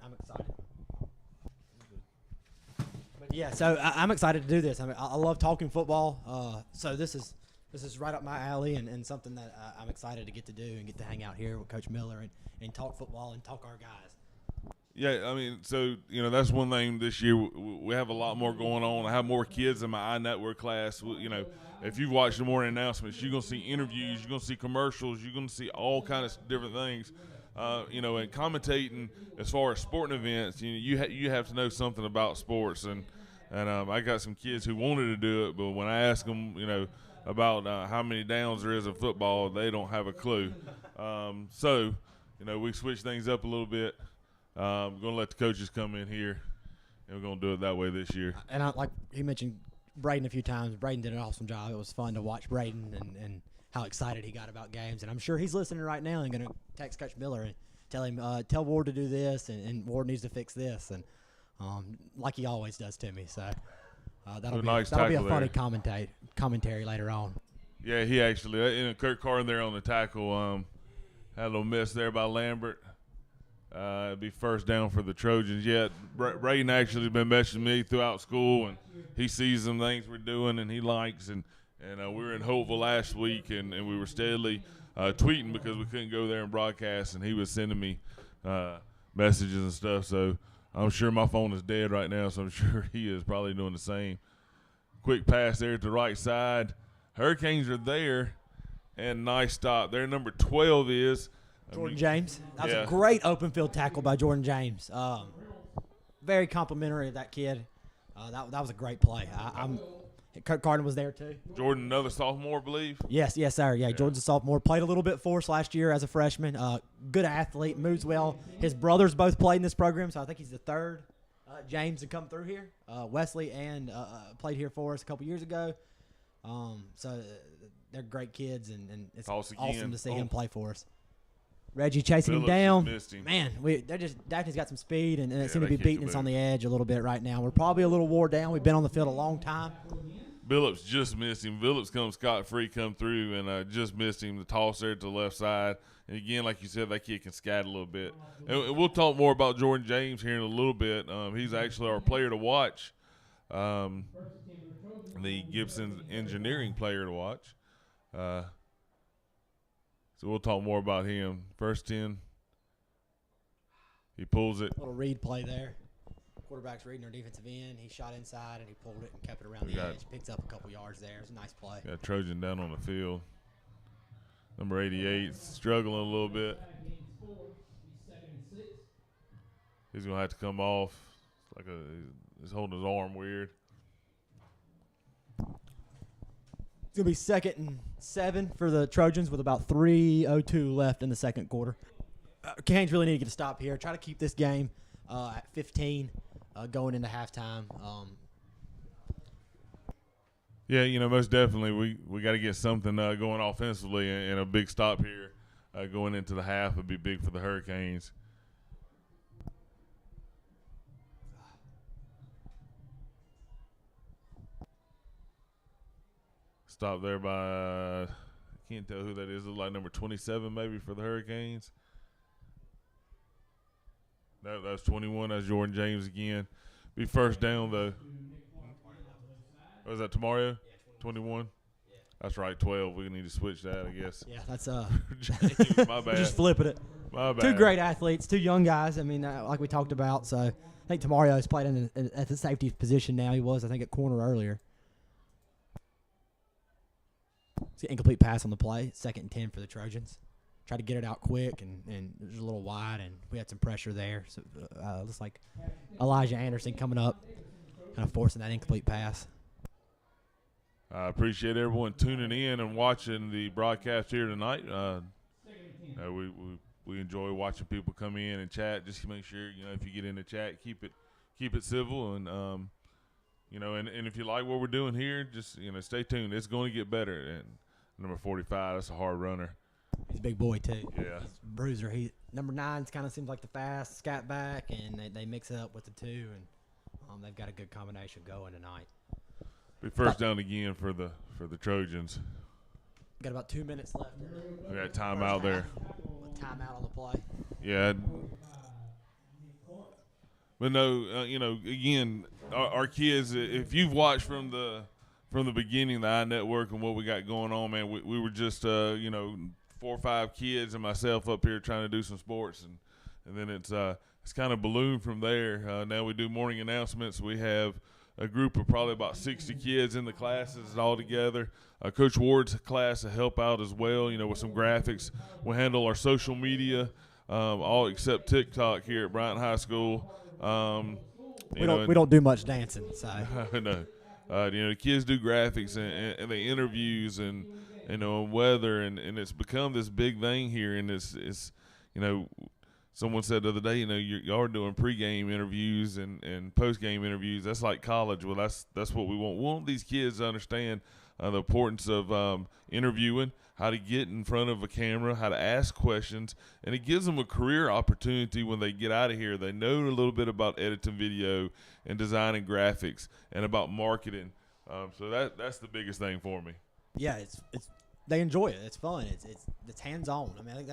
I'm excited. But yeah, so I'm excited to do this. I mean, I love talking football, so this is right up my alley and something that I'm excited to get to do and get to hang out here with Coach Miller and talk football and talk our guys. Yeah, I mean, so, you know, that's one thing this year. We have a lot more going on. I have more kids in my iNetwork class. You know, if you've watched the morning announcements, you're going to see interviews, you're going to see commercials, you're going to see all kinds of different things. You know, and commentating as far as sporting events, you have to know something about sports. And I got some kids who wanted to do it, but when I ask them, you know, about how many downs there is in football, they don't have a clue. So, you know, we switched things up a little bit. We're going to let the coaches come in here, and we're going to do it that way this year. And like he mentioned Braden a few times. Braden did an awesome job. It was fun to watch Braden and how excited he got about games. And I'm sure he's listening right now and going to text Coach Miller and tell him, tell Ward to do this, and Ward needs to fix this. And like he always does to me. So that'll be a funny commentary later on. Yeah, he actually, Kurt Carden there on the tackle, had a little miss there by Lambert. It'd be first down for the Trojans. Yeah, Braden actually has been messaging me throughout school, and he sees some things we're doing and he likes. And we were in Holtville last week, and we were steadily tweeting because we couldn't go there and broadcast, and he was sending me messages and stuff. So I'm sure my phone is dead right now, so I'm sure he is probably doing the same. Quick pass there to the right side. Hurricanes are there, and nice stop. Their number 12 is – Jordan James. That was a great open field tackle by Jordan James. Very complimentary of that kid. That was a great play. Kurt Carden was there too. Jordan, another sophomore, I believe. Yes, sir. Yeah, Jordan's a sophomore. Played a little bit for us last year as a freshman. Good athlete, moves well. His brothers both played in this program, so I think he's the third James to come through here. Wesley and played here for us a couple years ago. So they're great kids, and it's awesome to see him play for us. Reggie chasing him down. Man, Daphne's got some speed, and they seem to be beating us on the edge a little bit right now. We're probably a little wore down. We've been on the field a long time. Billups just missed him. Billups come scot-free, come through, and just missed him. The toss there to the left side. And, again, like you said, that kid can scat a little bit. And we'll talk more about Jordan James here in a little bit. He's actually our player to watch, the Gibson Engineering player to watch. So we'll talk more about him. First 10, he pulls it. Little read play there. Quarterback's reading our defensive end. He shot inside, and he pulled it and kept it around the edge. Picked up a couple yards there. It was a nice play. Got Trojan down on the field. Number 88, struggling a little bit. He's going to have to come off. It's like he's holding his arm weird. It's going to be 2nd and 7 for the Trojans with about 3:02 left in the second quarter. Canes really need to get a stop here. Try to keep this game at 15 going into halftime. Yeah, most definitely we got to get something going offensively, and a big stop here going into the half would be big for the Hurricanes. Stop there by can't tell who that is. Look like number 27 maybe for the Hurricanes. That was 21. That's Jordan James again. Be first down though. Was that tomorrow? 21. That's right, 12. We need to switch that, I guess. Yeah, that's James, my bad. just flipping it. My bad. Two great athletes, two young guys. I mean, like we talked about. So I think Tamario's played at the safety position now. He was, I think, at corner earlier. It's an incomplete pass on the play. 2nd and 10 for the Trojans. Tried to get it out quick, and it was a little wide, and we had some pressure there. So looks like Elijah Anderson coming up, kind of forcing that incomplete pass. I appreciate everyone tuning in and watching the broadcast here tonight. We enjoy watching people come in and chat. Just to make sure, if you get in the chat, keep it civil, and and if you like what we're doing here, just stay tuned. It's going to get better. And number 45, that's a hard runner. He's a big boy too. Yeah, bruiser. He number 9 kind of seems like the fast scat back, and they mix it up with the 2, and they've got a good combination going tonight. Be first down again for the Trojans. Got about 2 minutes left. We got timeout there. Timeout on the play. Yeah. But no, again, our kids. If you've watched from the beginning, the iNetwork and what we got going on, man, we were just 4 or 5 kids and myself up here trying to do some sports, and then it's kind of ballooned from there. Now we do morning announcements. We have a group of probably about 60 kids in the classes all together. Coach Ward's class to help out as well, with some graphics. We'll handle our social media, all except TikTok here at Bryant High School. We don't do much dancing, so. No. The kids do graphics and they interviews and weather, and it's become this big thing here, and it's someone said the other day, y'all are doing pregame interviews and postgame interviews. That's like college. Well, that's what we want. We want these kids to understand the importance of interviewing, how to get in front of a camera, how to ask questions, and it gives them a career opportunity when they get out of here. They know a little bit about editing video and designing graphics and about marketing. So that's the biggest thing for me. Yeah, it's they enjoy it. It's fun. It's hands on. I mean, I think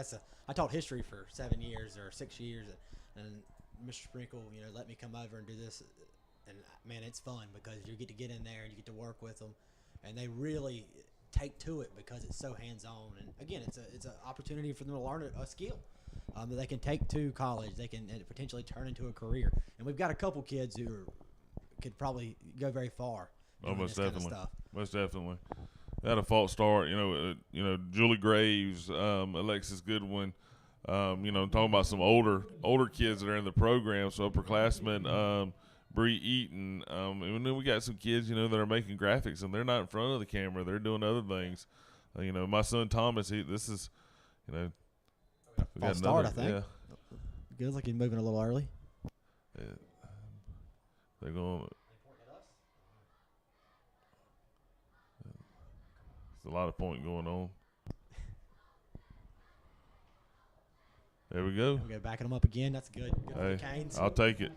I taught history for 7 years or 6 years, and Mr. Sprinkle, let me come over and do this, and man, it's fun because you get in there and you get to work with them, and they really take to it because it's so hands on. And again, it's an opportunity for them to learn a skill that they can take to college. They can potentially turn into a career, and we've got a couple kids who could probably go very far. Oh, most definitely. Kind of stuff. Most definitely. They had a false start. Julie Graves, Alexis Goodwin. Talking about some older kids that are in the program. So upperclassmen, Bree Eaton, and then we got some kids, that are making graphics, and they're not in front of the camera. They're doing other things. My son Thomas, this is, false start, I think. Yeah. Feels like he's moving a little early. Yeah. They're going. There's a lot of point going on. There we go. We go backing them up again. That's good. Good for the Canes. I'll take it.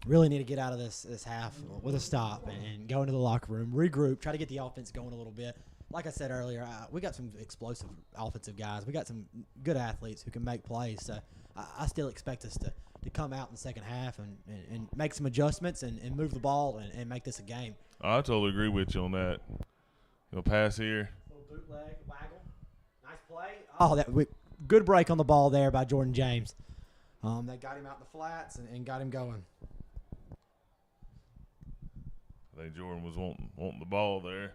Really need to get out of this half with a stop and go into the locker room, regroup, try to get the offense going a little bit. Like I said earlier, we got some explosive offensive guys. We got some good athletes who can make plays. So I still expect us to come out in the second half and make some adjustments and move the ball and make this a game. I totally agree with you on that. Pass here. Little bootleg, waggle. Nice play. Oh, good break on the ball there by Jordan James. They got him out in the flats and got him going. I think Jordan was wanting the ball there.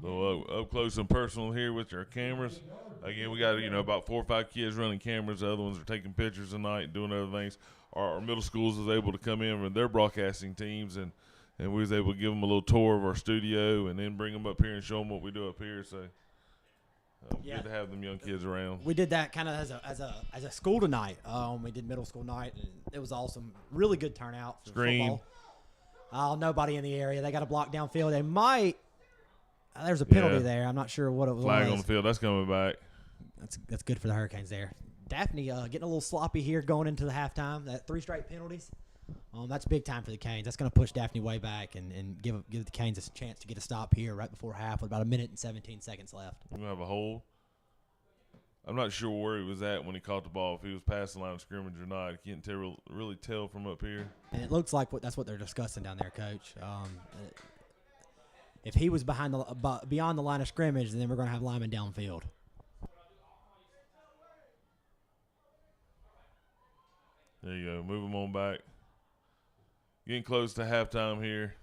A little up close and personal here with our cameras. Again, we got about 4 or 5 kids running cameras. The other ones are taking pictures tonight and doing other things. Our middle schools was able to come in with their broadcasting teams, and we was able to give them a little tour of our studio and then bring them up here and show them what we do up here. So good to have them young kids around. We did that kind of as a school tonight. We did middle school night, and it was awesome. Really good turnout for football. Nobody in the area. They got a block downfield. They might. There's a penalty there. I'm not sure what it was. Flag on the field. That's coming back. That's good for the Hurricanes there. Daphne getting a little sloppy here going into the halftime. That 3 straight penalties. That's big time for the Canes. That's going to push Daphne way back and give the Canes a chance to get a stop here right before half with about 1:17 left. We're going to have a hold. I'm not sure where he was at when he caught the ball, if he was past the line of scrimmage or not. I can't really tell from up here. And it looks like that's what they're discussing down there, Coach. If he was beyond the line of scrimmage, then we're going to have linemen downfield. There you go. Move him on back. Getting close to halftime here.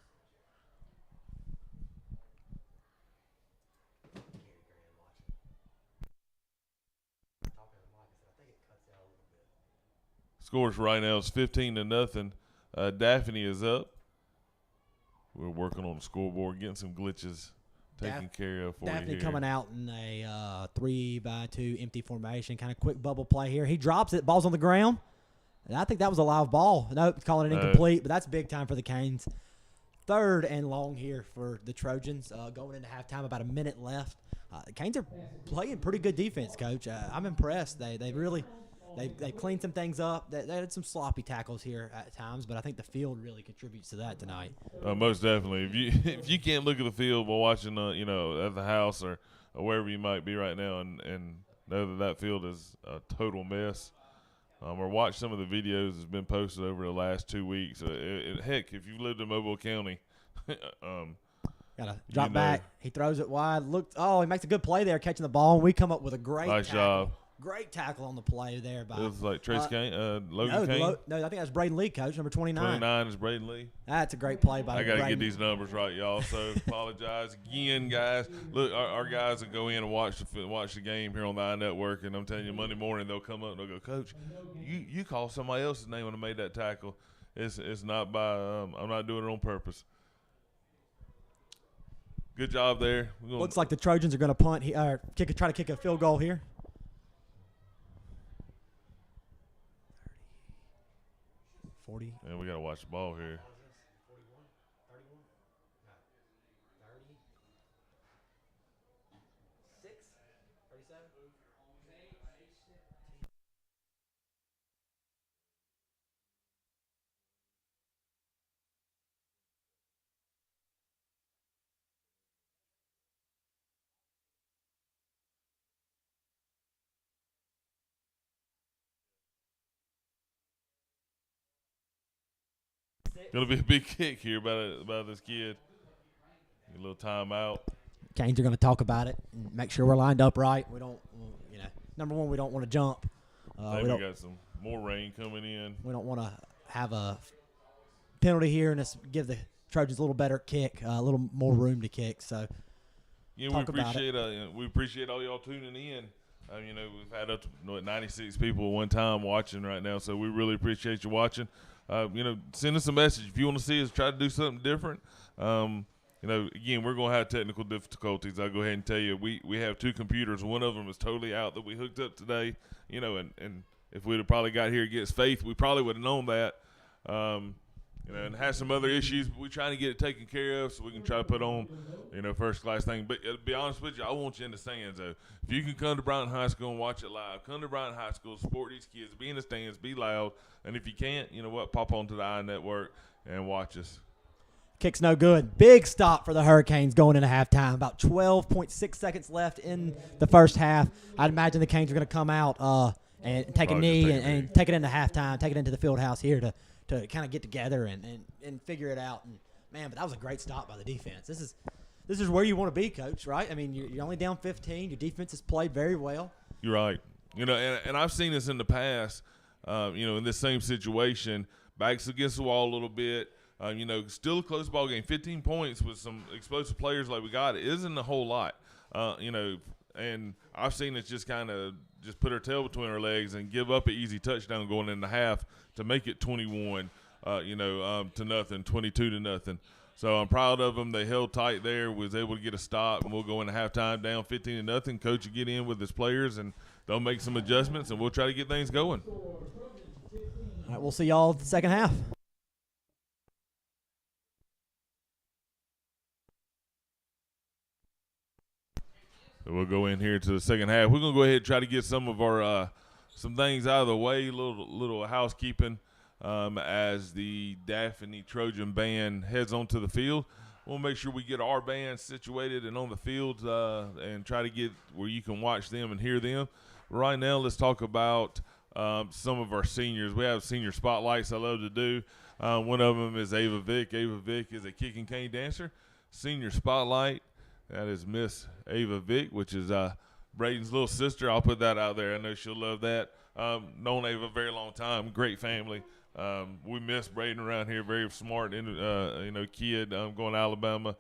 Scores right now is 15-0. Daphne is up. We're working on the scoreboard, getting some glitches taken care of for you Daphne here. coming out in a 3-by-2 empty formation, kind of quick bubble play here. He drops it, ball's on the ground. And I think that was a live ball. Nope, calling it incomplete, but that's big time for the Canes. 3rd and long here for the Trojans. Going into halftime, about a minute left. The Canes are playing pretty good defense, Coach. I'm impressed. They really cleaned some things up. They had some sloppy tackles here at times, but I think the field really contributes to that tonight. Most definitely. If you can't look at the field while watching, at the house or wherever you might be right now, and know that field is a total mess. Or watch some of the videos that's been posted over the last 2 weeks. Heck, if you've lived in Mobile County, Got to drop back. He throws it wide. He makes a good play there, catching the ball. And we come up with a great nice tackle. job. Great tackle on the play there. It was like Trace Kane, Logan Kane. No, I think that's Braden Lee, Coach, number 29. 29 is Braden Lee. That's a great play by I got to Braden. get these numbers right, y'all. So apologize again, guys. Look, our guys will go in and watch the game here on the iNetwork, and I'm telling you, Monday morning they'll come up and they'll go, Coach, you call somebody else's name when I made that tackle. It's not by I'm not doing it on purpose. Good job there. Looks like the Trojans are going to punt try to kick a field goal here. 40. And we got to watch the ball here. 37. Going to be a big kick here by this kid. A little timeout. Canes are going to talk about it and make sure we're lined up right. We don't, number one, we don't want to jump. We got some more rain coming in. We don't want to have a penalty here and give the Trojans a little better kick, a little more room to kick. So, yeah, we appreciate all y'all tuning in. We've had up to 96 people at one time watching right now, so we really appreciate you watching. Send us a message if you want to see us try to do something different. Again, we're going to have technical difficulties. I'll go ahead and tell you, we have 2 computers. One of them is totally out that we hooked up today. And if we'd have probably got here against Faith, we probably would have known that. And had some other issues, but we're trying to get it taken care of so we can try to put on, first class thing. But to be honest with you, I want you in the stands, though. If you can come to Bryant High School and watch it live, come to Bryant High School, support these kids, be in the stands, be loud. And if you can't, you know what, pop onto the iNetwork and watch us. Kick's no good. Big stop for the Hurricanes going into halftime. About 12.6 seconds left in the first half. I'd imagine the Canes are going to come out and take a knee and take it into halftime, take it into the field house here to kind of get together and figure it out. And man, but that was a great stop by the defense. This is where you want to be, Coach, right? I mean, you're only down 15. Your defense has played very well. You're right. And I've seen this in the past, in this same situation, backs against the wall a little bit. Still a close ball game. 15 points with some explosive players like we got isn't a whole lot. And I've seen it just kind of just put her tail between her legs and give up an easy touchdown going in the half to make it 21, to nothing, 22-0. So I'm proud of them. They held tight there, was able to get a stop, and we'll go into halftime down 15-0. Coach will get in with his players, and they'll make some adjustments, and we'll try to get things going. All right, we'll see y'all the second half. So we'll go in here to the second half. We're going to go ahead and try to get some of our some things out of the way, little housekeeping. as the Daphne Trojan band heads onto the field. We'll make sure we get our band situated and on the field and try to get where you can watch them and hear them. Right now, let's talk about some of our seniors. We have senior spotlights I love to do. One of them is Ava Vick. Ava Vick is a kick and cane dancer. Senior spotlight, that is Miss Ava Vick, which is Braden's little sister. I'll put that out there. I know she'll love that. Known Ava a very long time. Great family. We miss Braden around here. Very smart, kid going to Alabama.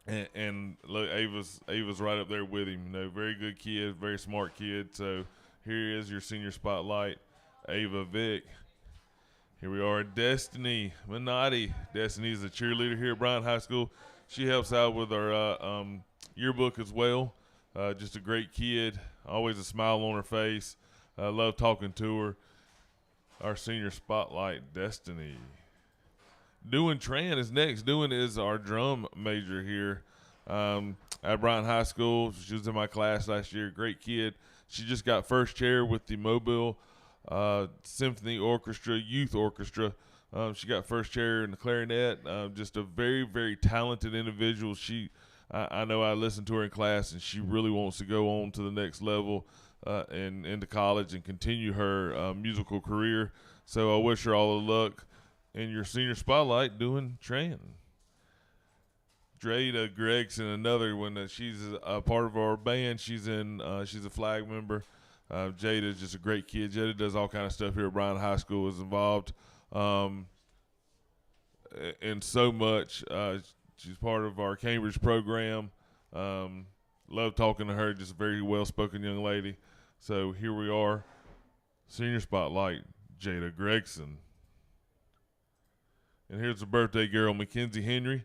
And look, Ava's right up there with him. Very good kid, very smart kid. So here is your senior spotlight, Ava Vick. Here we are, Destiny Minotti. Destiny is a cheerleader here at Bryant High School. She helps out with our yearbook as well. Just a great kid, always a smile on her face. Love talking to her. Our senior spotlight, Destiny. Dewan Tran is next. Dewan is our drum major here at Bryant High School. She was in my class last year. Great kid. She just got first chair with the Mobile Symphony Orchestra, Youth Orchestra. She got first chair in the clarinet. Just a very, very talented individual. I know I listened to her in class, and she really wants to go on to the next level and into college and continue her musical career. So I wish her all the luck in your senior spotlight, Dewan Tran. Drada Gregson, another one. She's a part of our band. She's a flag member. Jada is just a great kid. Jada does all kind of stuff here at Bryant High School. Is involved in so much. She's part of our Cambridge program. Love talking to her. Just a very well-spoken young lady. So here we are, senior spotlight, Jada Gregson. And here's the birthday girl, Mackenzie Henry.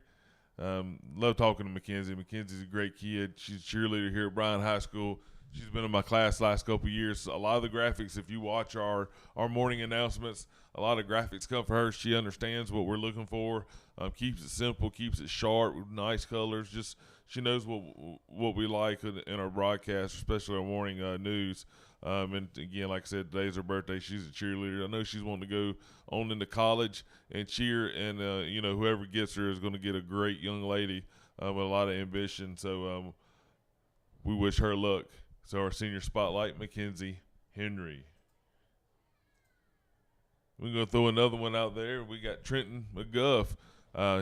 Love talking to Mackenzie. Mackenzie's a great kid. She's a cheerleader here at Bryant High School. She's been in my class last couple of years. A lot of the graphics, if you watch our morning announcements, a lot of graphics come for her. She understands what we're looking for. Keeps it simple, keeps it sharp with nice colors. Just she knows what we like in our broadcast, especially our morning news. And again, like I said, today's her birthday. She's a cheerleader. I know she's wanting to go on into college and cheer, and whoever gets her is going to get a great young lady with a lot of ambition. So we wish her luck. So our senior spotlight, Mackenzie Henry. We're going to throw another one out there. We got Trenton McGuff.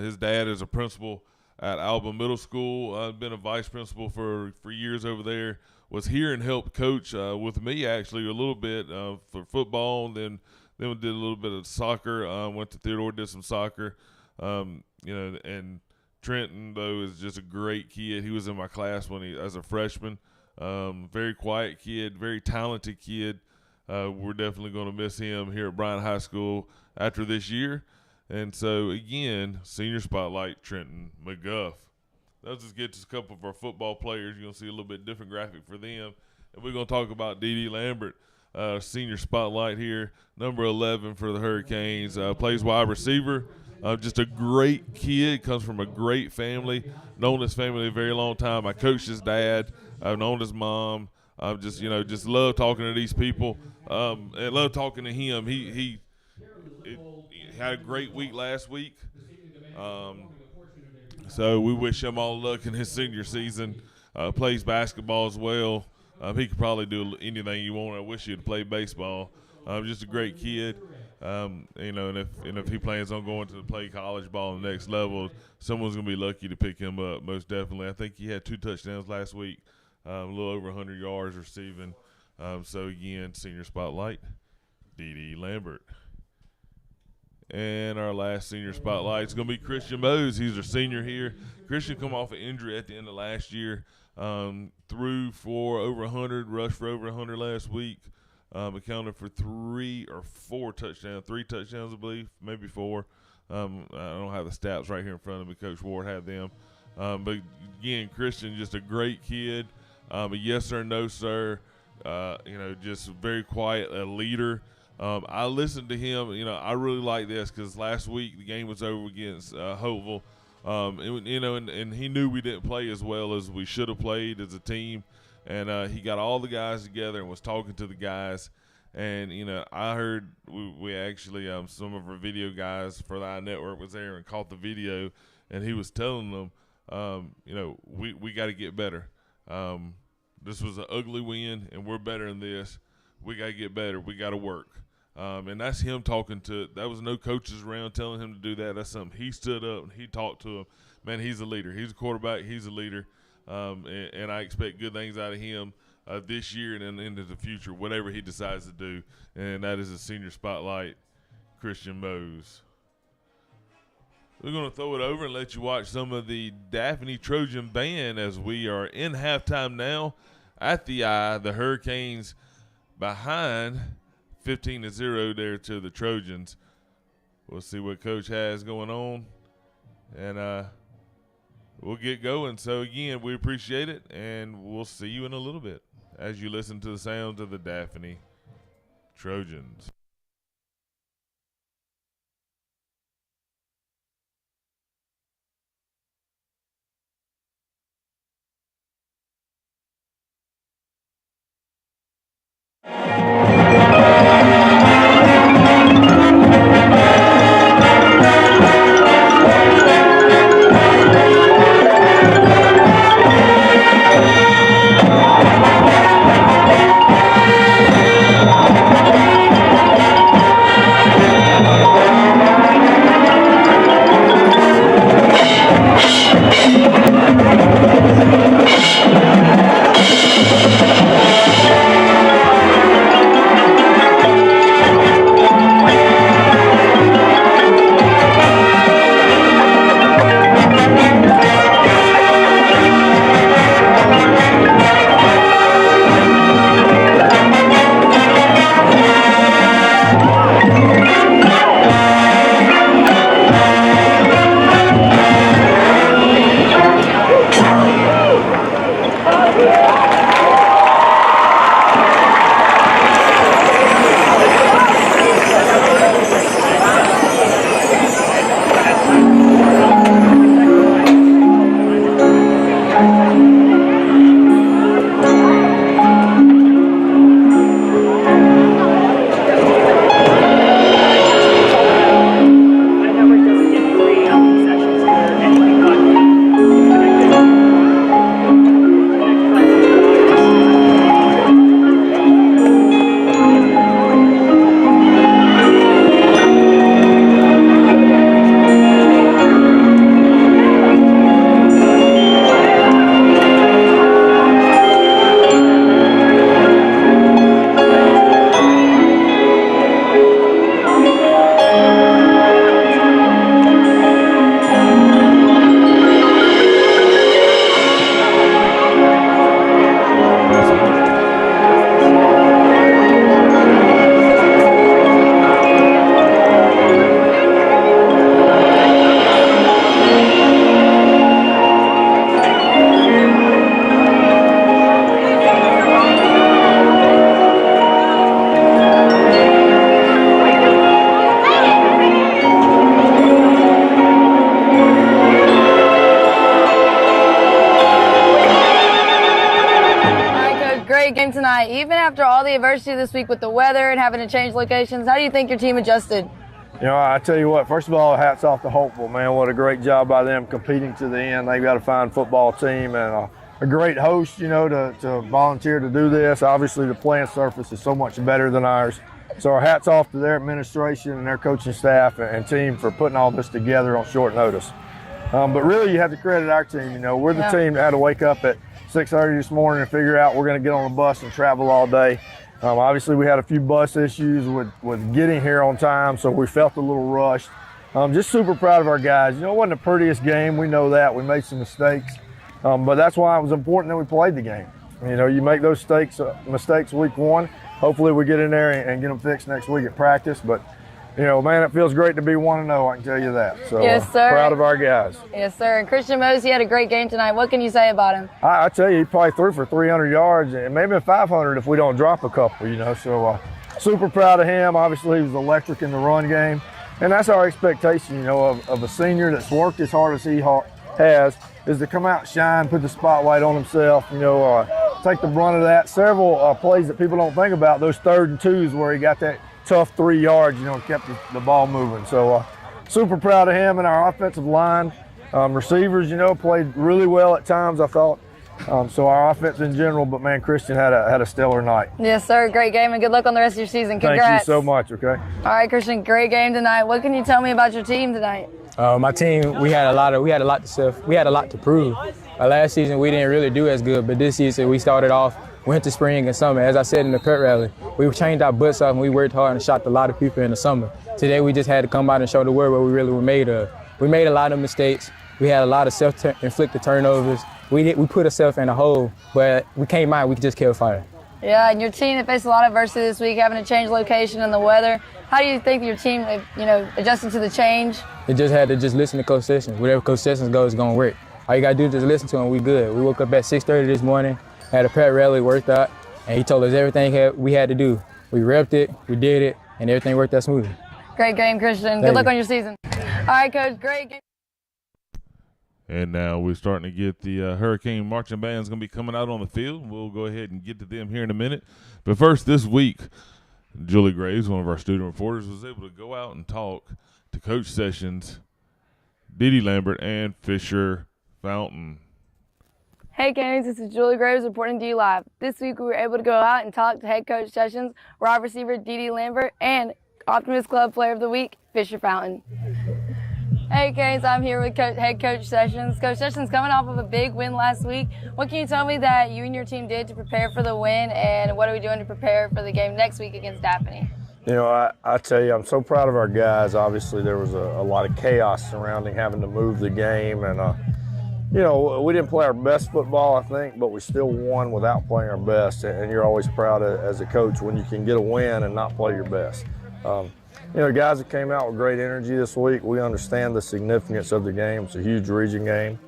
His dad is a principal at Alba Middle School. Been a vice principal for years over there. Was here and helped coach with me actually a little bit for football. Then we did a little bit of soccer. Went to Theodore, did some soccer. And Trenton though is just a great kid. He was in my class as a freshman. Very quiet kid, very talented kid. We're definitely going to miss him here at Bryant High School after this year. And so, again, senior spotlight, Trenton McGuff. Let's just get to a couple of our football players. You're going to see a little bit different graphic for them. And we're going to talk about Dee Lambert, senior spotlight here, number 11 for the Hurricanes. Plays wide receiver. Just a great kid, comes from a great family. Known his family a very long time. I coached his dad. I've known his mom. Just love talking to these people. And love talking to him. He had a great week last week. So we wish him all luck in his senior season. Plays basketball as well. He could probably do anything you want. I wish he'd play baseball. Just a great kid. And if he plans on going to play college ball on the next level, someone's going to be lucky to pick him up, most definitely. I think he had 2 touchdowns last week, a little over 100 yards receiving. So, again, senior spotlight, Dee Lambert. And our last senior spotlight is going to be Christian Mose. He's a senior here. Christian come off an injury at the end of last year. Threw for over 100, rushed for over 100 last week. Accounted for 3 or 4 touchdowns, 3 touchdowns, I believe, maybe 4. I don't have the stats right here in front of me. Coach Ward had them. But, again, Christian, just a great kid. A yes sir, no sir. Just very quiet, a leader. I listened to him. I really like this because last week the game was over against Hopeville. And he knew we didn't play as well as we should have played as a team. And he got all the guys together and was talking to the guys. And, I heard we actually, some of our video guys for the iNetwork was there and caught the video, and he was telling them, we got to get better. This was an ugly win, and we're better than this. We got to get better. We got to work. And that's him talking that was no coaches around telling him to do that. That's something he stood up and he talked to him. Man, he's a leader. He's a quarterback. He's a leader. And I expect good things out of him this year and into the future, whatever he decides to do. And that is a senior spotlight, Christian Mose. We're going to throw it over and let you watch some of the Daphne Trojan band as we are in halftime now at the I. The Hurricanes behind 15-0 there to the Trojans. We'll see what Coach has going on, and we'll get going. So, again, we appreciate it, and we'll see you in a little bit as you listen to the sounds of the Daphne Trojans. Tonight, even after all the adversity this week with the weather and having to change locations, how do you think your team adjusted? I tell you what, first of all, hats off to Hopeful, man. What a great job by them competing to the end. They've got a fine football team and a great host, to volunteer to do this. Obviously, the playing surface is so much better than ours. So our hats off to their administration and their coaching staff and team for putting all this together on short notice. But really, you have to credit our team. We're the team that had to wake up at 6:30 this morning and figure out we're going to get on a bus and travel all day. Obviously, we had a few bus issues with getting here on time, so we felt a little rushed. Just super proud of our guys. It wasn't the prettiest game. We know that. We made some mistakes, but that's why it was important that we played the game. You make those mistakes week one. Hopefully, we get in there and get them fixed next week at practice. But man, it feels great to be 1-0, I can tell you that. So yes, sir. Proud of our guys. Yes, sir. And Christian Mose, he had a great game tonight. What can you say about him? I tell you, he probably threw for 300 yards and maybe 500 if we don't drop a couple, So super proud of him. Obviously, he was electric in the run game. And that's our expectation, of a senior that's worked as hard as he has, is to come out and shine, put the spotlight on himself, take the brunt of that. Several plays that people don't think about, those 3rd and 2s where he got that tough 3 yards, kept the ball moving. So super proud of him and our offensive line. Receivers, played really well at times, I thought. So our offense in general, but man, Christian had a stellar night. Yes, sir. Great game, and good luck on the rest of your season. Congrats. Thank you so much, okay? All right, Christian, great game tonight. What can you tell me about your team tonight? My team, we had a lot to prove. Last season we didn't really do as good, but this season we started off winter, spring, and summer. As I said in the pep rally, we changed our butts off and we worked hard and shot a lot of people in the summer. Today we just had to come out and show the world what we really were made of. We made a lot of mistakes. We had a lot of self-inflicted turnovers. We put ourselves in a hole, but we came out. We just kept fighting. Yeah, and your team that faced a lot of adversity this week, having to change location and the weather. How do you think your team, adjusted to the change? It just had to listen to Coach Sessions. Whatever Coach Sessions goes is gonna work. All you gotta do is just listen to him. We good. We woke up at 6:30 this morning, had a pep rally, worked out, and he told us everything we had to do. We repped it, we did it, and everything worked out smoothly. Great game, Christian. Good luck on your season. All right, Coach. Great game. And now we're starting to get the Hurricane Marching Band's going to be coming out on the field. We'll go ahead and get to them here in a minute. But first, this week, Julie Graves, one of our student reporters, was able to go out and talk to Coach Sessions, Dee Lambert, and Fisher Fountain. Hey, Canes, this is Julie Graves reporting to you live. This week, we were able to go out and talk to head coach Sessions, wide receiver Dee Lambert, and Optimist Club Player of the Week, Fisher Fountain. Hey, Canes, I'm here with head coach Sessions. Coach Sessions, coming off of a big win last week, what can you tell me that you and your team did to prepare for the win, and what are we doing to prepare for the game next week against Daphne? I tell you, I'm so proud of our guys. Obviously, there was a lot of chaos surrounding having to move the game, and we didn't play our best football, I think, but we still won without playing our best. And you're always proud as a coach when you can get a win and not play your best. Guys that came out with great energy this week, we understand the significance of the game. It's a huge region game.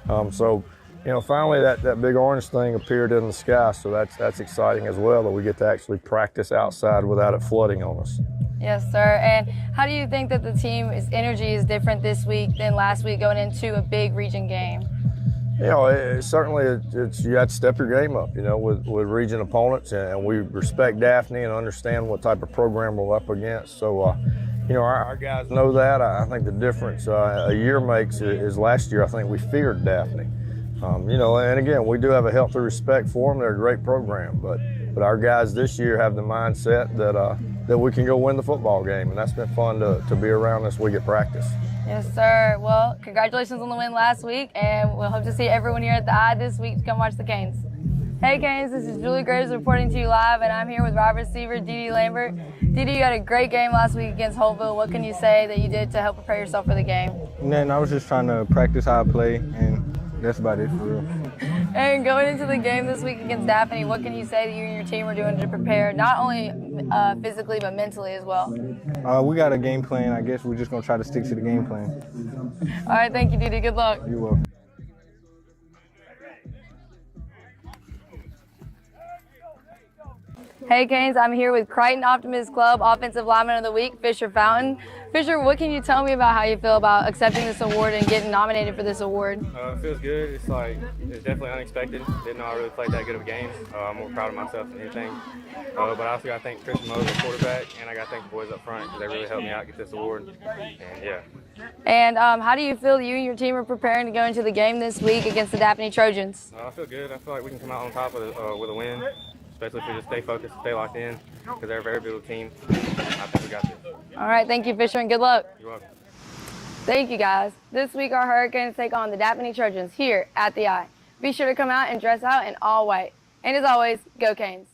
Finally that big orange thing appeared in the sky, so that's exciting as well, that we get to actually practice outside without it flooding on us. Yes, sir. And how do you think that the team's energy is different this week than last week going into a big region game? Certainly you have to step your game up, with region opponents, and we respect Daphne and understand what type of program we're up against. So, our guys know that. I think the difference a year makes is last year I think we feared Daphne. And again, we do have a healthy respect for them. They're a great program, but our guys this year have the mindset that we can go win the football game, and that's been fun to be around this week at practice. Yes, sir. Well, congratulations on the win last week, and we'll hope to see everyone here at the Eye this week to come watch the Canes. Hey, Canes, this is Julie Graves reporting to you live, and I'm here with wide receiver Dee Lambert. Dee, you had a great game last week against Holtville. What can you say that you did to help prepare yourself for the game? Then I was just trying to practice how I play, and that's about it for real. And going into the game this week against Daphne, what can you say that you and your team are doing to prepare, not only physically but mentally as well? We got a game plan. I guess we're just going to try to stick to the game plan. All right, thank you, Dee. Good luck. You're welcome. Hey, Canes, I'm here with Crichton Optimist Club Offensive Lineman of the Week, Fisher Fountain. Fisher, what can you tell me about how you feel about accepting this award and getting nominated for this award? It feels good. It's definitely unexpected. Didn't know I really played that good of a game. I'm more proud of myself than anything. But I also got to thank Christian Moses, the quarterback, and I got to thank the boys up front because they really helped me out get this award. And yeah. And how do you feel you and your team are preparing to go into the game this week against the Daphne Trojans? I feel good. I feel like we can come out on top with a win, especially if we just stay focused, stay locked in, because they're a very good team. I think we got this. All right, thank you, Fisher, and good luck. You're welcome. Thank you, guys. This week, our Hurricanes take on the Daphne Trojans here at the Eye. Be sure to come out and dress out in all white. And as always, go Canes.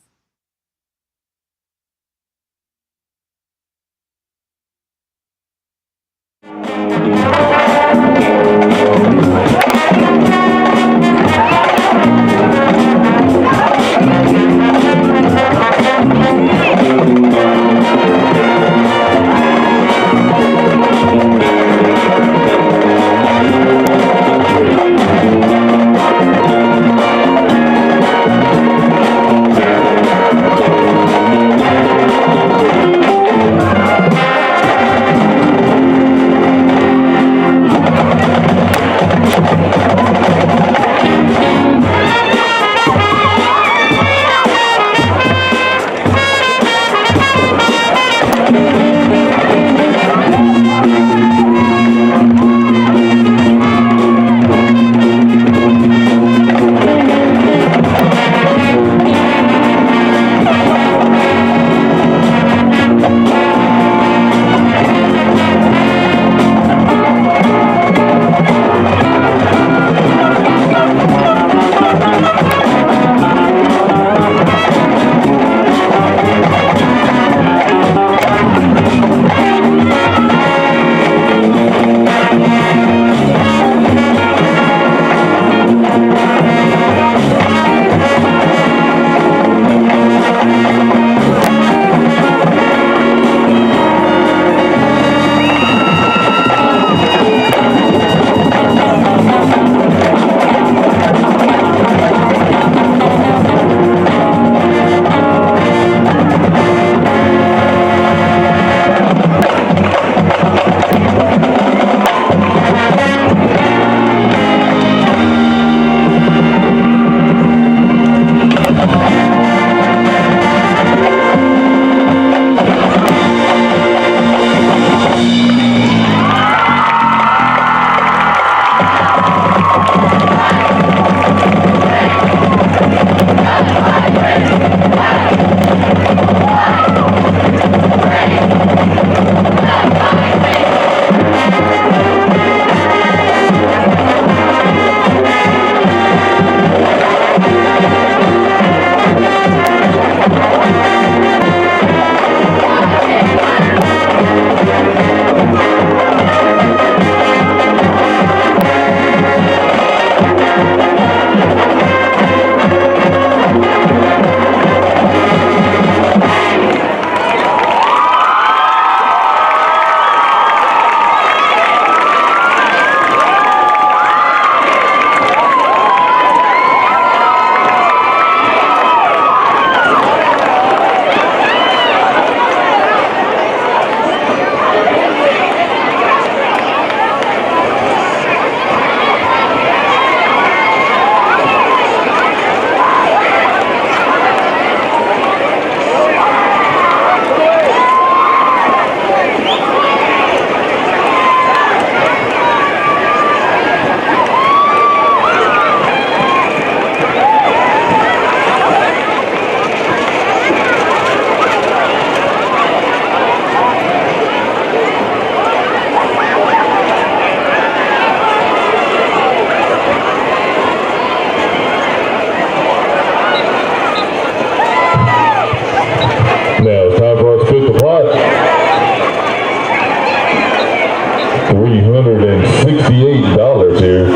$368 here.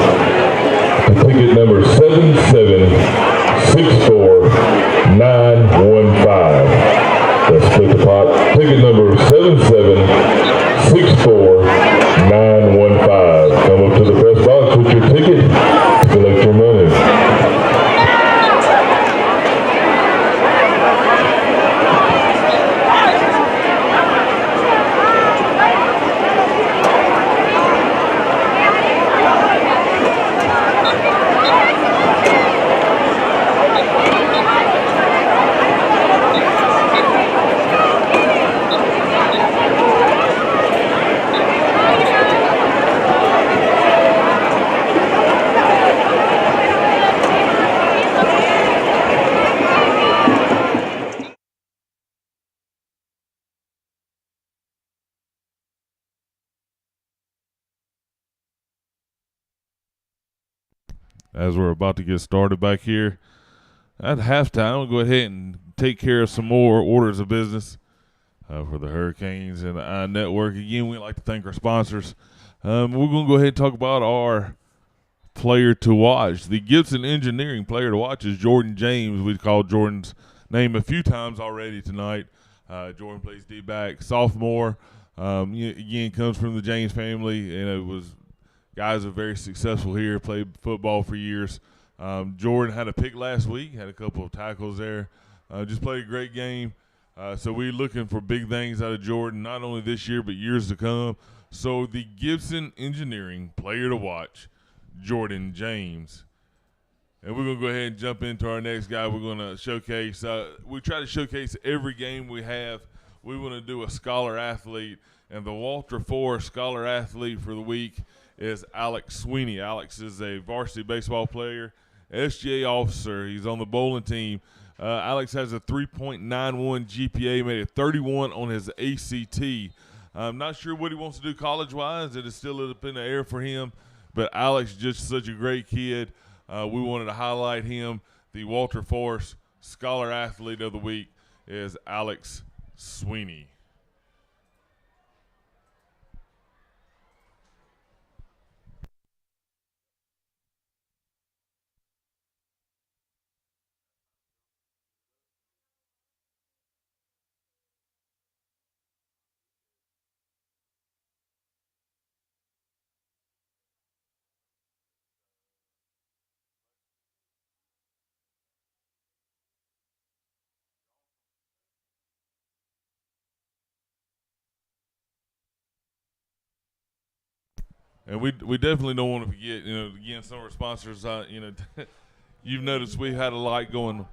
Ticket number 7764915. Let's split the pot. Ticket number 7764915. Come up to the press box with your ticket. Collect your money. As we're about to get started back here at halftime, we'll go ahead and take care of some more orders of business for the Hurricanes and the network. Again, we'd like to thank our sponsors. We're going to go ahead and talk about our player to watch. The Gibson Engineering player to watch is Jordan James. We've called Jordan's name a few times already tonight. Jordan plays D-back, sophomore. Again, comes from the James family, and it was guys are very successful here, played football for years. Jordan had a pick last week, had a couple of tackles there. Just played a great game. So we're looking for big things out of Jordan, not only this year but years to come. So the Gibson Engineering player to watch, Jordan James. And we're going to go ahead and jump into our next guy. We're going to showcase. We try to showcase every game we have. We want to do a scholar athlete. And the Walter Forrest scholar athlete for the week is Alex Sweeney. Alex is a varsity baseball player, SGA officer. He's on the bowling team. Alex has a 3.91 GPA, made a 31 on his ACT. I'm not sure what he wants to do college-wise. It is still up in the air for him. But Alex is just such a great kid. We wanted to highlight him. The Walter Forrest Scholar Athlete of the Week is Alex Sweeney. And we definitely don't want to forget, again, some of our sponsors, you've noticed we had a lot going.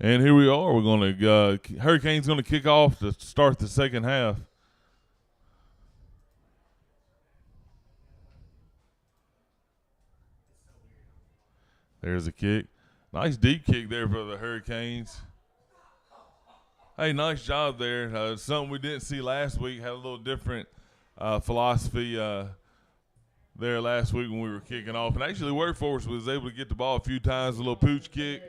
And here we are. We're going to Hurricanes going to kick off to start the second half. There's a kick. Nice deep kick there for the Hurricanes. Hey, nice job there. Something we didn't see last week. Had a little different philosophy there last week when we were kicking off. And actually, Workforce was able to get the ball a few times, a little pooch kick.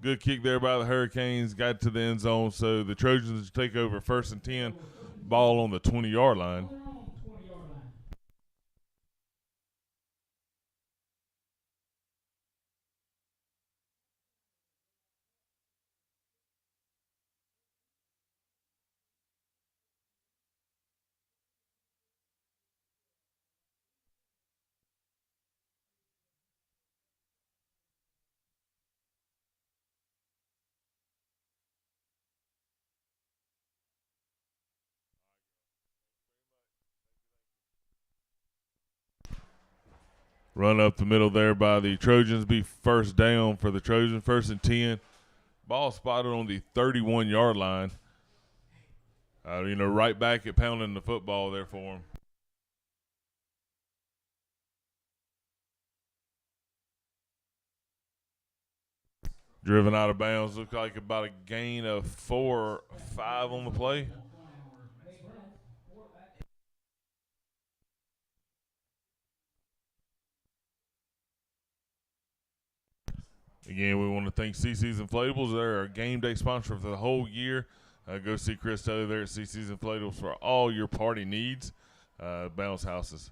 Good kick there by the Hurricanes, got to the end zone. So the Trojans take over 1st and 10, ball on the 20-yard line. Run up the middle there by the Trojans. Be first down for the Trojans. 1st and 10. Ball spotted on the 31-yard line. Right back at pounding the football there for him. Driven out of bounds. Looked like about a gain of 4 or 5 on the play. Again, we want to thank CC's Inflatables. They're our game day sponsor for the whole year. Go see Chris Tully there at CC's Inflatables for all your party needs. Bounce houses,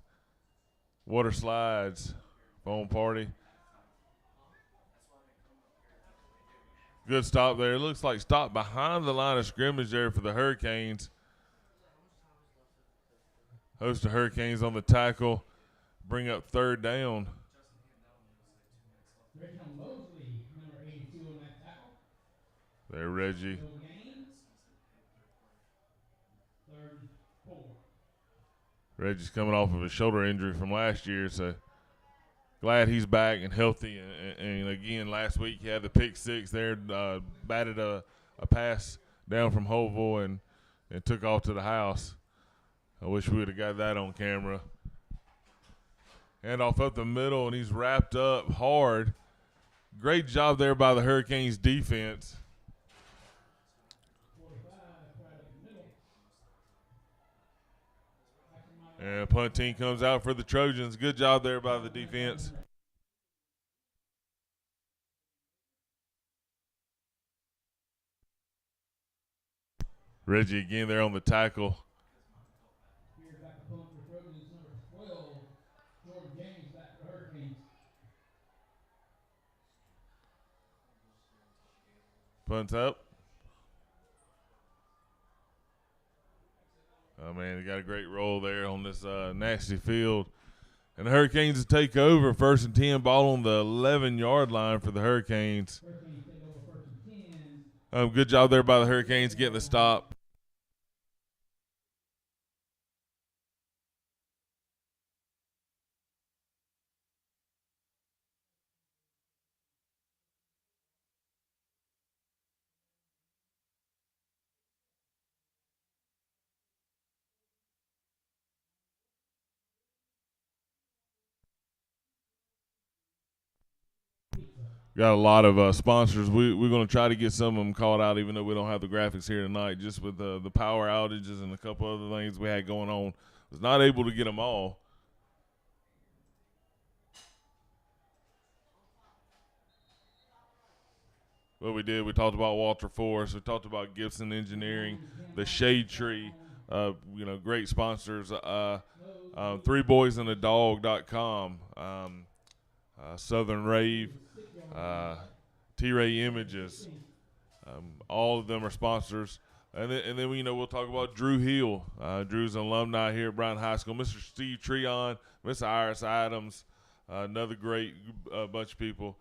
water slides, foam party. Good stop there. It looks like stop behind the line of scrimmage there for the Hurricanes. Host of Hurricanes on the tackle. Bring up 3rd down. There, Reggie. Reggie's coming off of a shoulder injury from last year, so glad he's back and healthy. And again, last week he had the pick 6 there, batted a pass down from Holtville and took off to the house. I wish we would have got that on camera. Hand off up the middle, and he's wrapped up hard. Great job there by the Hurricanes defense. And punt team comes out for the Trojans. Good job there by the defense. Reggie again there on the tackle. Punt's up. Oh, man, they got a great roll there on this nasty field. And the Hurricanes to take over. 1st and 10, ball on the 11-yard line for the Hurricanes. Good job there by the Hurricanes getting the stop. Got a lot of sponsors. We're going to try to get some of them called out, even though we don't have the graphics here tonight. Just with the power outages and a couple other things we had going on, was not able to get them all. What we did, we talked about Walter Forrest. We talked about Gibson Engineering, the Shade Tree. Great sponsors. 3boysandadog.com, Southern Rave. T-Ray Images, all of them are sponsors, and then we'll talk about Drew Hill. Drew's an alumni here at Bryan High School. Mr. Steve Treon, Miss Iris Adams, another great bunch of people.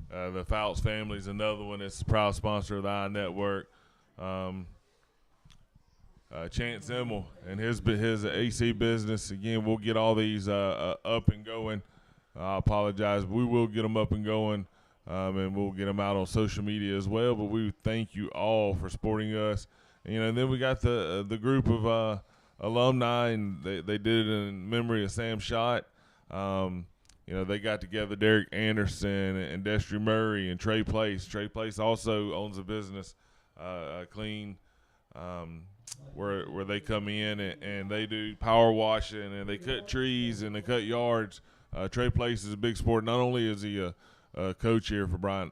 The Fouts family is another one that's a proud sponsor of the iNetwork. Chance Emmel and his AC business. Again, we'll get all these up and going. I apologize. We will get them up and going, and we'll get them out on social media as well. But we thank you all for supporting us. And then we got the group of alumni, and they did it in memory of Sam Schott. They got together, Derek Anderson and Destry Murray and Trey Place. Trey Place also owns a business, Clean, where they come in and they do power washing and they cut trees and they cut yards. Trey Place is a big sport. Not only is he a coach here for Bryant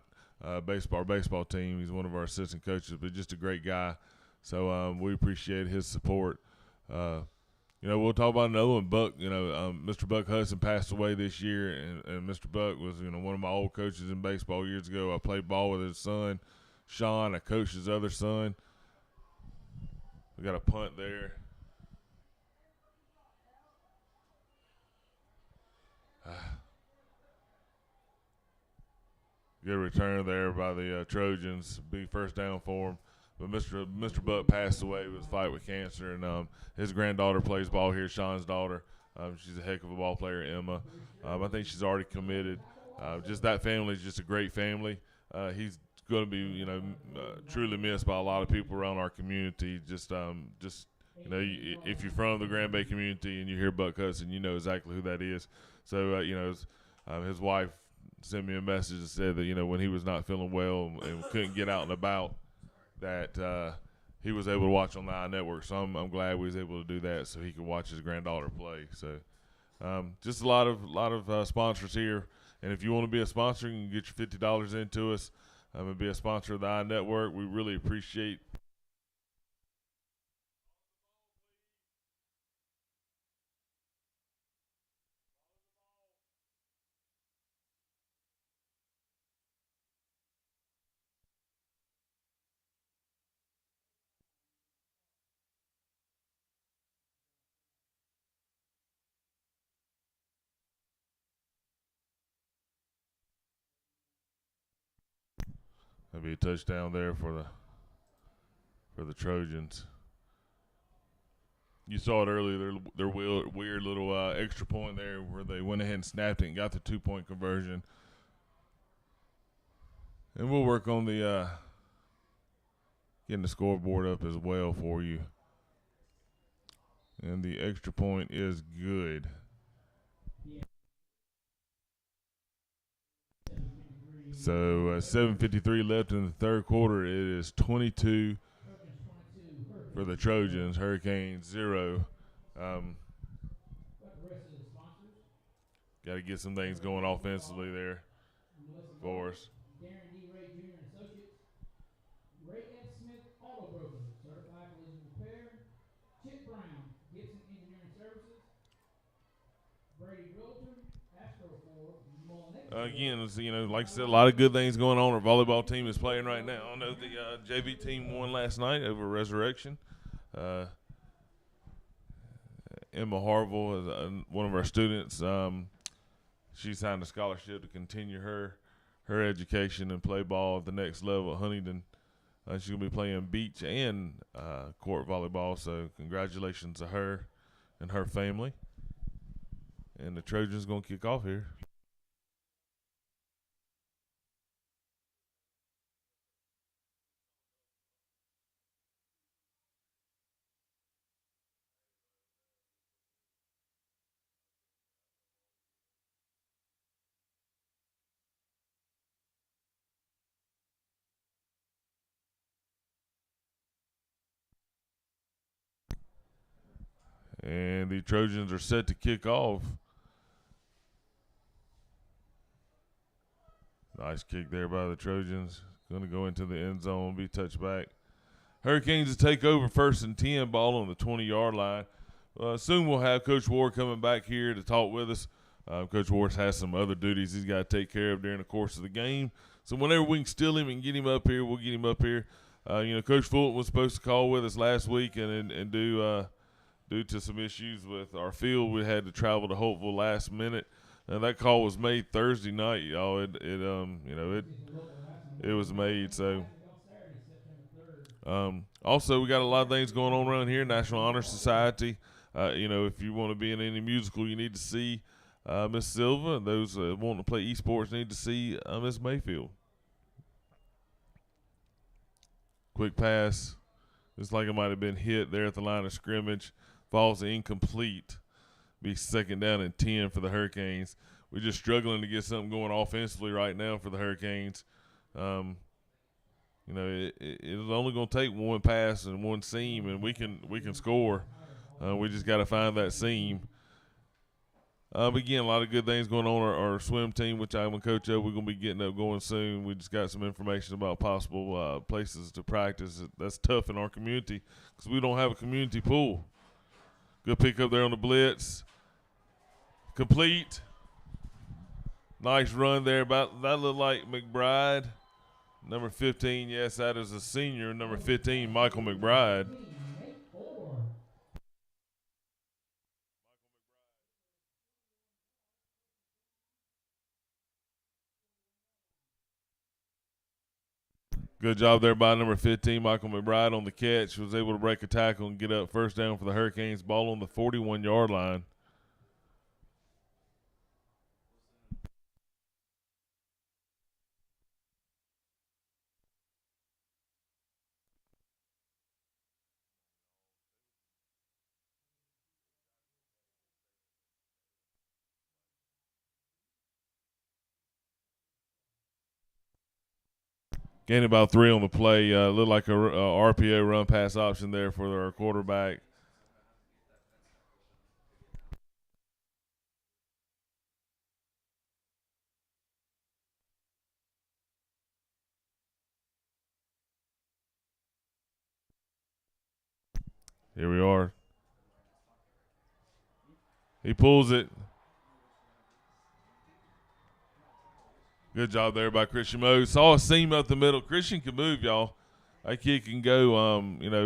baseball team, he's one of our assistant coaches, but just a great guy. So we appreciate his support. We'll talk about another one, Buck. Mr. Buck Hudson passed away this year, and Mr. Buck was, one of my old coaches in baseball years ago. I played ball with his son, Sean. I coached his other son. We got a punt there. Good return there by the Trojans. Big first down for him. But Mr. Buck passed away with a fight with cancer, and his granddaughter plays ball here, Sean's daughter. She's a heck of a ball player, Emma. I think she's already committed. Just that family is just a great family. He's going to be, truly missed by a lot of people around our community. If you're from the Grand Bay community and you hear Buck Hudson, you know exactly who that is. So, his wife sent me a message that said that, when he was not feeling well and couldn't get out and about, that he was able to watch on the iNetwork. So I'm glad we was able to do that so he could watch his granddaughter play. So just a lot of sponsors here. And if you want to be a sponsor, you can get your $50 into us and be a sponsor of the iNetwork. We really appreciate That'd be a touchdown there for the Trojans. You saw it earlier. Their weird little extra point there where they went ahead and snapped it and got the 2-point conversion. And we'll work on the getting the scoreboard up as well for you. And the extra point is good. So 7:53 left in the third quarter. It is 22 for the Trojans. Hurricanes 0. Got to get some things going offensively there for us. Darren D. Ray Jr. and Associates. Ray F. Smith Auto Broker, Certified Collision Repair. Chip Brown, Gibson Engineering Services. Brady Realtor, Astro 4. Again, like I said, a lot of good things going on. Our volleyball team is playing right now. I know the JV team won last night over Resurrection. Emma Harville is one of our students. She signed a scholarship to continue her education and play ball at the next level at Huntington. She's going to be playing beach and court volleyball, so congratulations to her and her family. And the Trojans going to kick off here. And the Trojans are set to kick off. Nice kick there by the Trojans. Going to go into the end zone, be touched back. Hurricanes to take over 1st and 10, ball on the 20-yard line. Soon we'll have Coach Ward coming back here to talk with us. Coach Ward has some other duties he's got to take care of during the course of the game. So whenever we can steal him and get him up here, we'll get him up here. Coach Fulton was supposed to call with us last week and do due to some issues with our field, we had to travel to Hopeville last minute. And that call was made Thursday night, y'all. It was made. So, also we got a lot of things going on around here. National Honor Society. If you want to be in any musical, you need to see Miss Silva. Those wanting to play esports need to see Miss Mayfield. Quick pass. Looks like it might have been hit there at the line of scrimmage. Falls incomplete. Be 2nd down and 10 for the Hurricanes. We're just struggling to get something going offensively right now for the Hurricanes. It's only going to take one pass and one seam, and we can score. We just got to find that seam. But again, a lot of good things going on. Our swim team, which I'm a coach of, we're going to be getting up going soon. We just got some information about possible places to practice. That's tough in our community because we don't have a community pool. Good pick up there on the blitz. Complete. Nice run there. That looked like McBride. Number 15, yes, that is a senior. Number 15, Michael McBride. Good job there by number 15, Michael McBride, on the catch. Was able to break a tackle and get up first down for the Hurricanes. Ball on the 41-yard line. Gained about 3 on the play. Looked like a RPO run pass option there for our quarterback. Here we are. He pulls it. Good job there by Christian Mose. Saw a seam up the middle. Christian can move, y'all. That kid can go.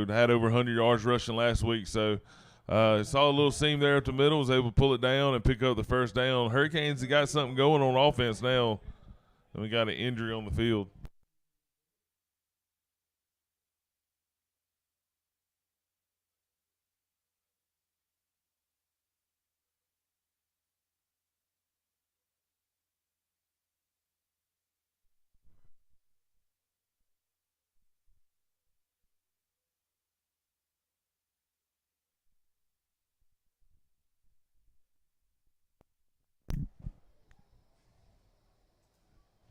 Had over 100 yards rushing last week. So saw a little seam there up the middle. Was able to pull it down and pick up the first down. Hurricanes have got something going on offense now. And we got an injury on the field.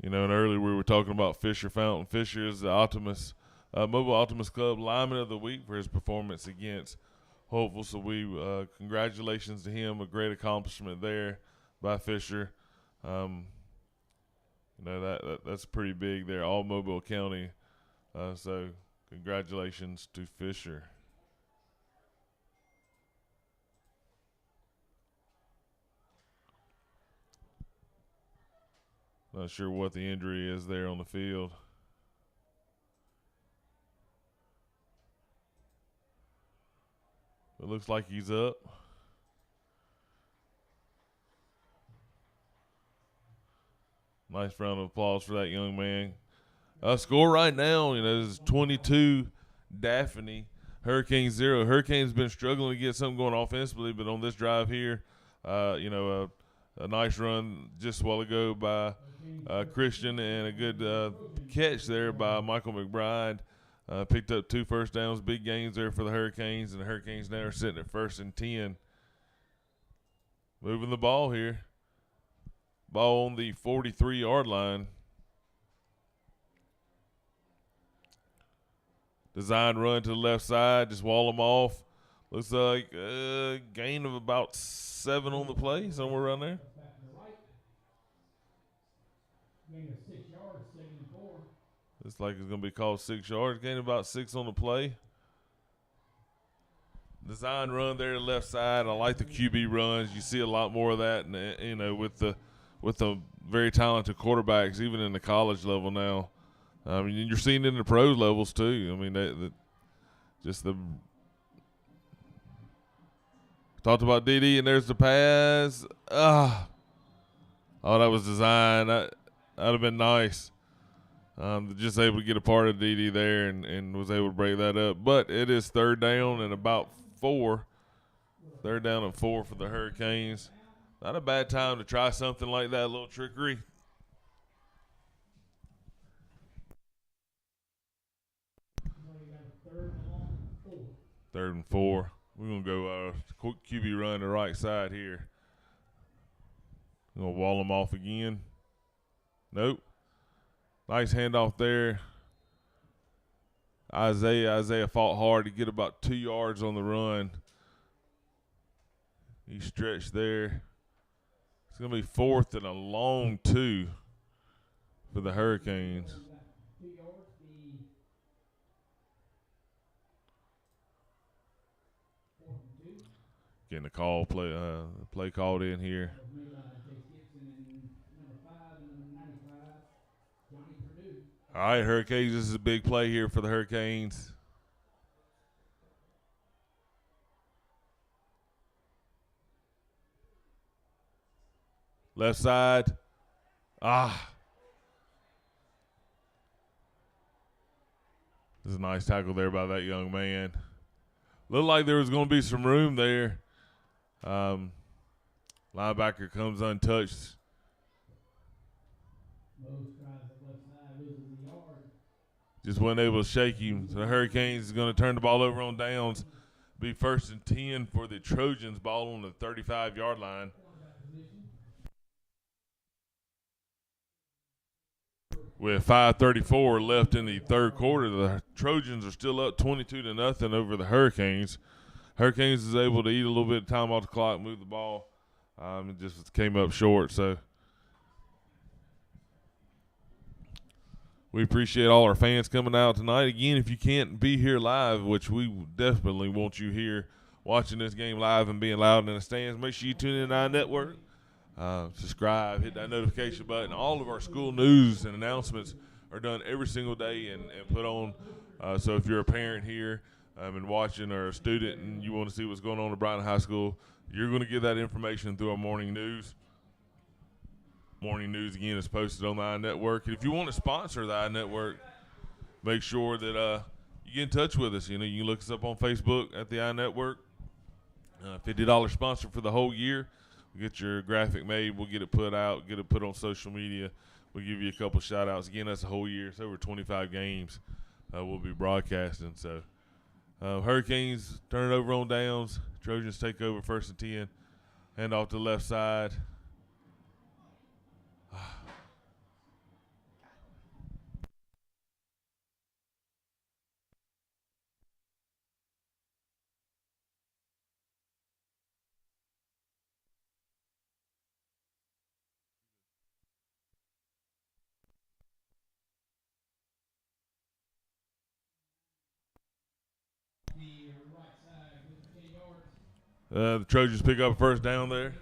And earlier we were talking about Fisher Fountain. Fisher is the Mobile Optimus Club Lineman of the Week for his performance against Hopeful. So congratulations to him. A great accomplishment there by Fisher. That's pretty big there, all Mobile County. So congratulations to Fisher. Not sure what the injury is there on the field. It looks like he's up. Nice round of applause for that young man. Score right now, is 22 Daphne, Hurricanes 0. Hurricanes been struggling to get something going offensively, but on this drive here, a nice run just a while ago by Christian and a good catch there by Michael McBride. Picked up 2 first downs, big gains there for the Hurricanes, and the Hurricanes now are sitting at 1st and 10. Moving the ball here. Ball on the 43-yard line. Design run to the left side, just wall them off. Looks like a gain of about 7 on the play, somewhere around there. Gain of 6 yards, 2nd and 4. Looks like it's going to be called 6 yards. Gain about 6 on the play. Design run there to the left side. I like the QB runs. You see a lot more of that, and with the very talented quarterbacks, even in the college level now. You're seeing it in the pros levels too. Talked about DD, and there's the pass. Oh, that was designed. That'd have been nice. Just able to get a part of DD there and was able to break that up. But it is 3rd down and about 4. 3rd down and 4 for the Hurricanes. Not a bad time to try something like that, a little trickery. Third and 4. We're going to go quick QB run to the right side here. Going to wall them off again. Nope. Nice handoff there. Isaiah fought hard to get about 2 yards on the run. He stretched there. It's going to be 4th and a long 2 for the Hurricanes. Getting the play called in here. All right, Hurricanes, this is a big play here for the Hurricanes. Left side. This is a nice tackle there by that young man. Looked like there was going to be some room there. Linebacker comes untouched. Just wasn't able to shake him. So the Hurricanes is going to turn the ball over on downs. Be 1st and 10 for the Trojans, ball on the 35-yard line. With 5:34 left in the third quarter, the Trojans are still up 22-0 over the Hurricanes. Hurricanes is able to eat a little bit of time off the clock, move the ball. It just came up short. So we appreciate all our fans coming out tonight. Again, if you can't be here live, which we definitely want you here watching this game live and being loud in the stands, make sure you tune in to our network. Subscribe, hit that notification button. All of our school news and announcements are done every single day and put on. So if you're a parent here and watching, or a student and you want to see what's going on at Brighton High School, you're going to get that information through our morning news. Morning news, again, is posted on the iNetwork. And if you want to sponsor the iNetwork, make sure that you get in touch with us. You know, you can look us up on Facebook at the iNetwork. $50 sponsor for the whole year. Get your graphic made. We'll get it put out, get it put on social media. We'll give you a couple shout-outs. Again, that's a whole year. It's over 25 games we'll be broadcasting. So Hurricanes turn it over on downs. Trojans take over 1st and 10. Hand off to the left side. The Trojans pick up 1st down there.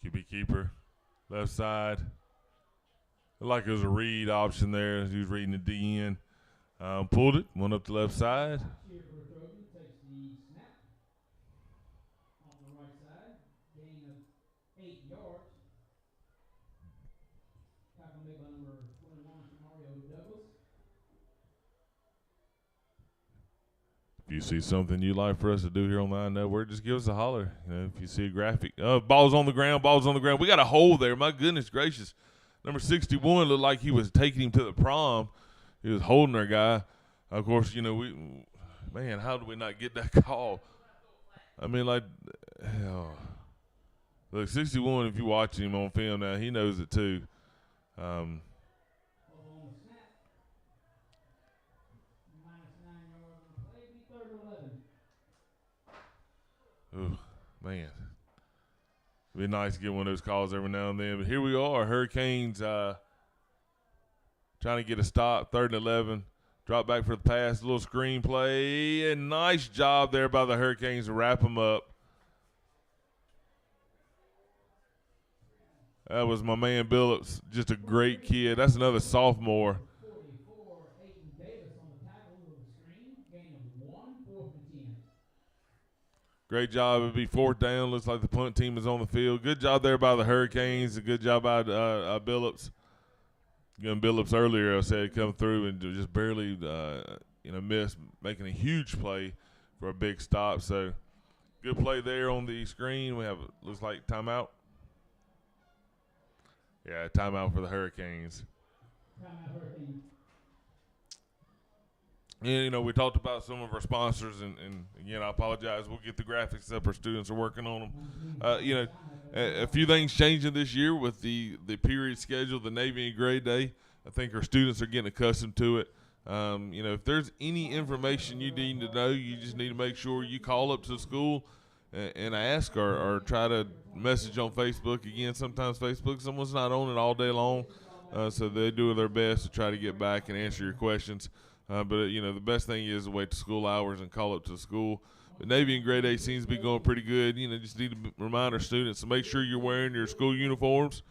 QB keeper, left side. Looked like it was a read option there. He was reading the DN. Pulled it, went up the left side. If you see something you'd like for us to do here on the iNetwork, just give us a holler. You know, if you see a graphic, ball's on the ground. We got a hole there. My goodness gracious. Number 61 looked like he was taking him to the prom. He was holding our guy. Of course, you know, man, how did we not get that call? I mean, like, hell. Look, 61, if you watch him on film now, he knows it too. Oh, man. It'd be nice to get one of those calls every now and then. But here we are, Hurricanes trying to get a stop, 3rd and 11. Drop back for the pass, a little screen play. And nice job there by the Hurricanes to wrap them up. That was my man Billups, just a great kid. That's another sophomore. Great job. It'd be 4th down. Looks like the punt team is on the field. Good job there by the Hurricanes. A good job by Billups. Again, Billups earlier, I said, come through and just barely, miss, making a huge play for a big stop. So, good play there on the screen. We have, looks like, timeout. Yeah, timeout for the Hurricanes. And, you know, we talked about some of our sponsors, and again, I apologize. We'll get the graphics up. Our students are working on them. A few things changing this year with the period schedule, the Navy and Grade Day. I think our students are getting accustomed to it. If there's any information you need to know, you just need to make sure you call up to the school and ask or try to message on Facebook. Again, sometimes someone's not on it all day long, so they do their best to try to get back and answer your questions. But the best thing is to wait to school hours and call up to the school. But Navy and Grade A seems to be going pretty good. Just need to remind our students to make sure you're wearing your school uniforms.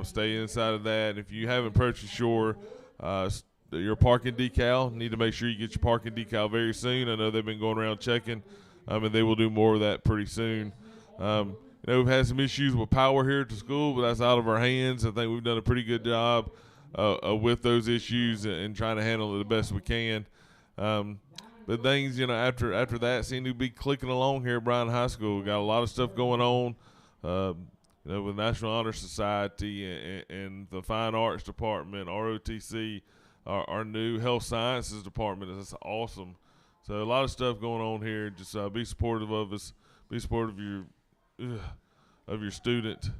Stay inside of that. If you haven't purchased your parking decal, need to make sure you get your parking decal very soon. I know they've been going around checking, and they will do more of that pretty soon. we've had some issues with power here at the school, but that's out of our hands. I think we've done a pretty good job with those issues and trying to handle it the best we can. But things, after that seem to be clicking along here at Bryan High School. We got a lot of stuff going on, with National Honor Society and the Fine Arts Department, ROTC, our new Health Sciences Department. That's awesome. So a lot of stuff going on here. Just be supportive of us. Be supportive of your student.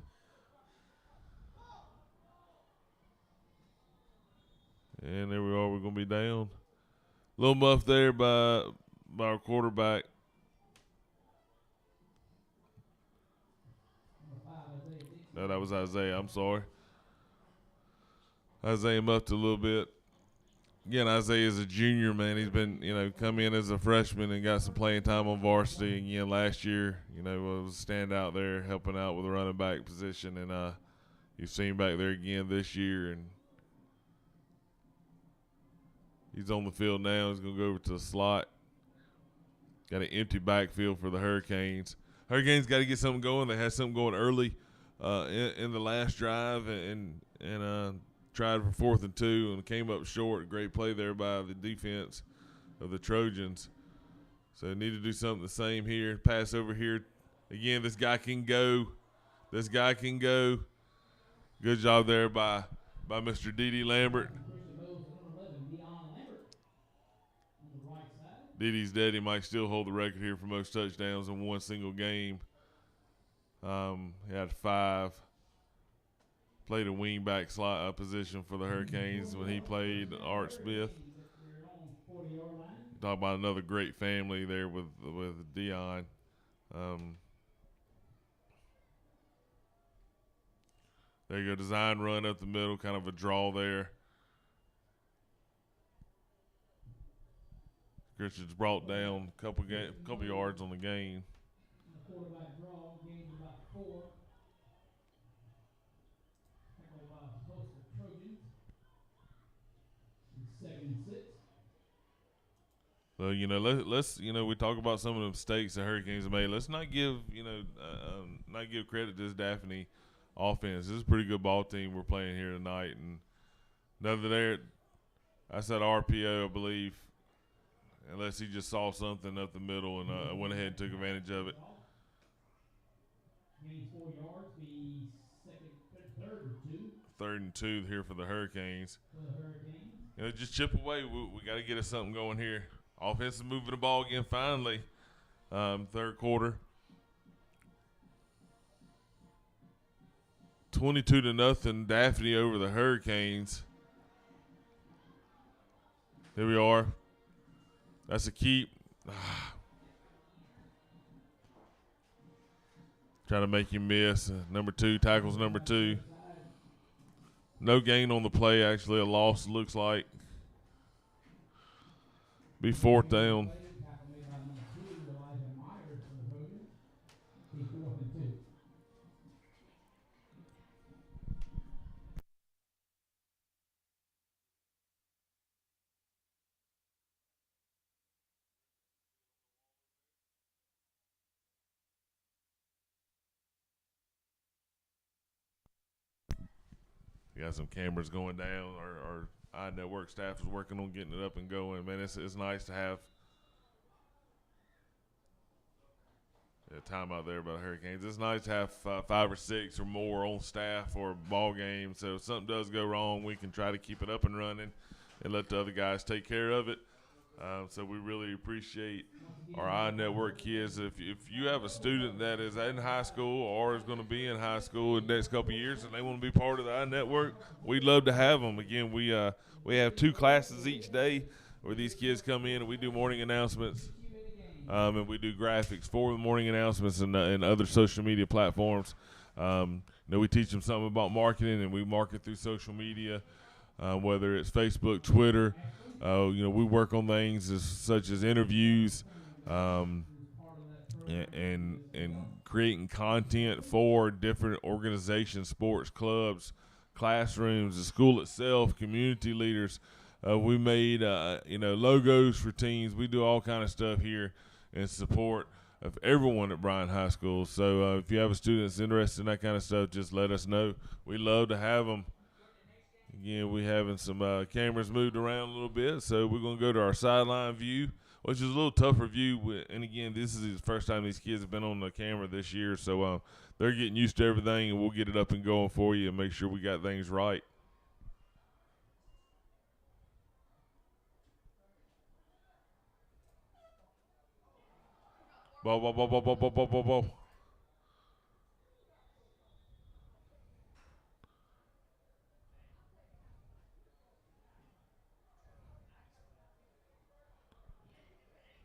And there we are. We're going to be down. A little muff there by our quarterback. No, that was Isaiah. I'm sorry. Isaiah muffed a little bit. Again, Isaiah is a junior, man. He's been, come in as a freshman and got some playing time on varsity. Again, last year, was a standout there, helping out with the running back position. And you've seen him back there again this year. And he's on the field now. He's going to go over to the slot. Got an empty backfield for the Hurricanes. Hurricanes got to get something going. They had something going early in the last drive and tried for 4th and 2 and came up short. Great play there by the defense of the Trojans. So need to do something the same here. Pass over here. Again, this guy can go. This guy can go. Good job there by Mr. D.D. Lambert. D.D.'s daddy might still hold the record here for most touchdowns in one single game. He had 5. Played a wingback slot position for the Hurricanes when he played Art Smith. Talk about another great family there with Dion. There you go, design run up the middle, kind of a draw there. Christian's brought down a couple yards on the gain. The quarterback draw, gains about 4. Tackled by host of Trojans. 2nd and 6. So let's we talk about some of the mistakes the Hurricanes have made. Let's not give not give credit to this Daphne offense. This is a pretty good ball team we're playing here tonight, and another there. I said RPO, I believe. Unless he just saw something up the middle and went ahead and took advantage of it. Gains 4 yards, be 3rd and 2. 3rd and 2 here for the Hurricanes. For the Hurricanes. Just chip away. We got to get us something going here. Offense is moving the ball again finally. 3rd quarter. 22-0, Daphne over the Hurricanes. Here we are. That's a keep. Trying to make you miss. Number 2, tackles number 2. No gain on the play, actually. A loss, looks like. Be 4th down. We got some cameras going down. Our iNetwork staff is working on getting it up and going. Man, it's nice to have a timeout there by the Hurricanes. It's nice to have 5 or 6 or more on staff for a ball game. So if something does go wrong, we can try to keep it up and running and let the other guys take care of it. So we really appreciate our iNetwork kids. If you have a student that is in high school or is going to be in high school in the next couple of years and they want to be part of the iNetwork, we'd love to have them. Again, we have 2 classes each day where these kids come in and we do morning announcements. And we do graphics for the morning announcements and other social media platforms. We teach them something about marketing, and we market through social media, whether it's Facebook, Twitter. We work on things such as interviews and creating content for different organizations, sports clubs, classrooms, the school itself, community leaders. We made logos for teams. We do all kind of stuff here in support of everyone at Bryan High School. So if you have a student that's interested in that kind of stuff, just let us know. We love to have them. Again, we having some cameras moved around a little bit, so we're going to go to our sideline view, which is a little tougher view. And again, this is the first time these kids have been on the camera this year, so they're getting used to everything, and we'll get it up and going for you and make sure we got things right. Ball, ball, ball, ball, ball, ball, ball, ball, ball.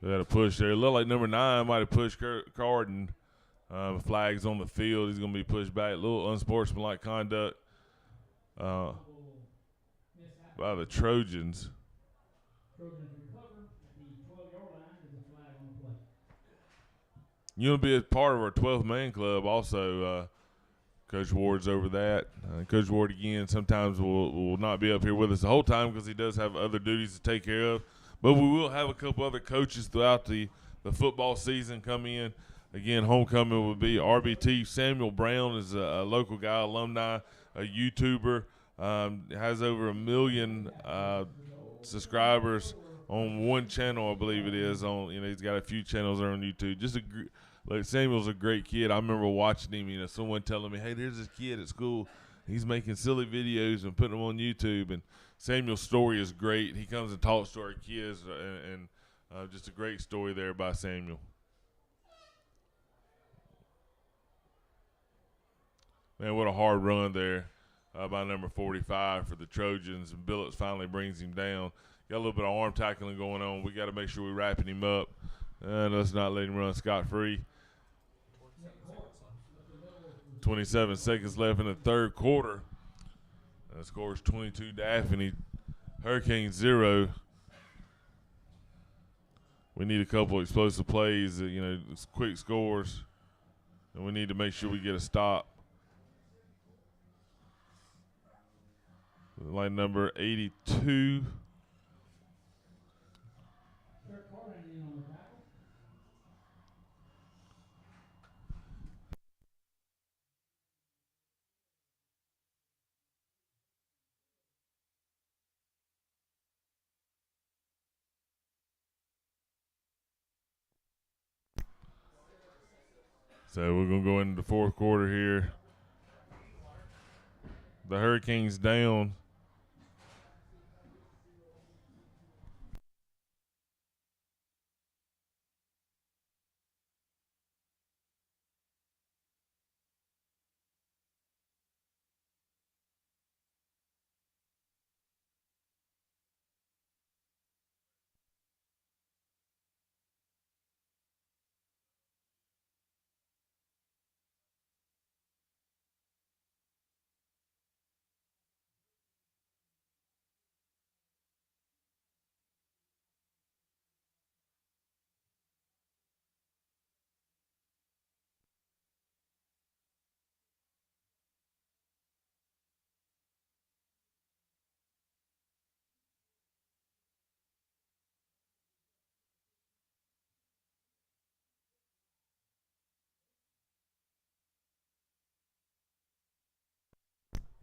They had a push there. It looked like number 9 might have pushed Carden. Flags on the field. He's going to be pushed back. A little unsportsmanlike conduct by the Trojans. Trojans recover at the 12-yard line. There's a flag on the play. You want to be a part of our 12th man club also. Coach Ward's over that. Coach Ward, again, sometimes will not be up here with us the whole time because he does have other duties to take care of. But we will have a couple other coaches throughout the football season come in. Again, homecoming will be RBT. Samuel Brown is a local guy, alumni, a YouTuber, has over 1 million subscribers on one channel, I believe it is. He's got a few channels there on YouTube. Samuel's a great kid. I remember watching him. Someone telling me, "Hey, there's this kid at school. He's making silly videos and putting them on YouTube." And Samuel's story is great. He comes and talks to our kids, and just a great story there by Samuel. Man, what a hard run there by number 45 for the Trojans. And Billets finally brings him down. Got a little bit of arm tackling going on. We got to make sure we're wrapping him up. And let's not let him run scot-free. 27 seconds left in the third quarter. The score is 22 Daphne, Hurricanes 0. We need a couple explosive plays, quick scores, and we need to make sure we get a stop. Line number 82. So we're going to go into the fourth quarter here. The Hurricanes down.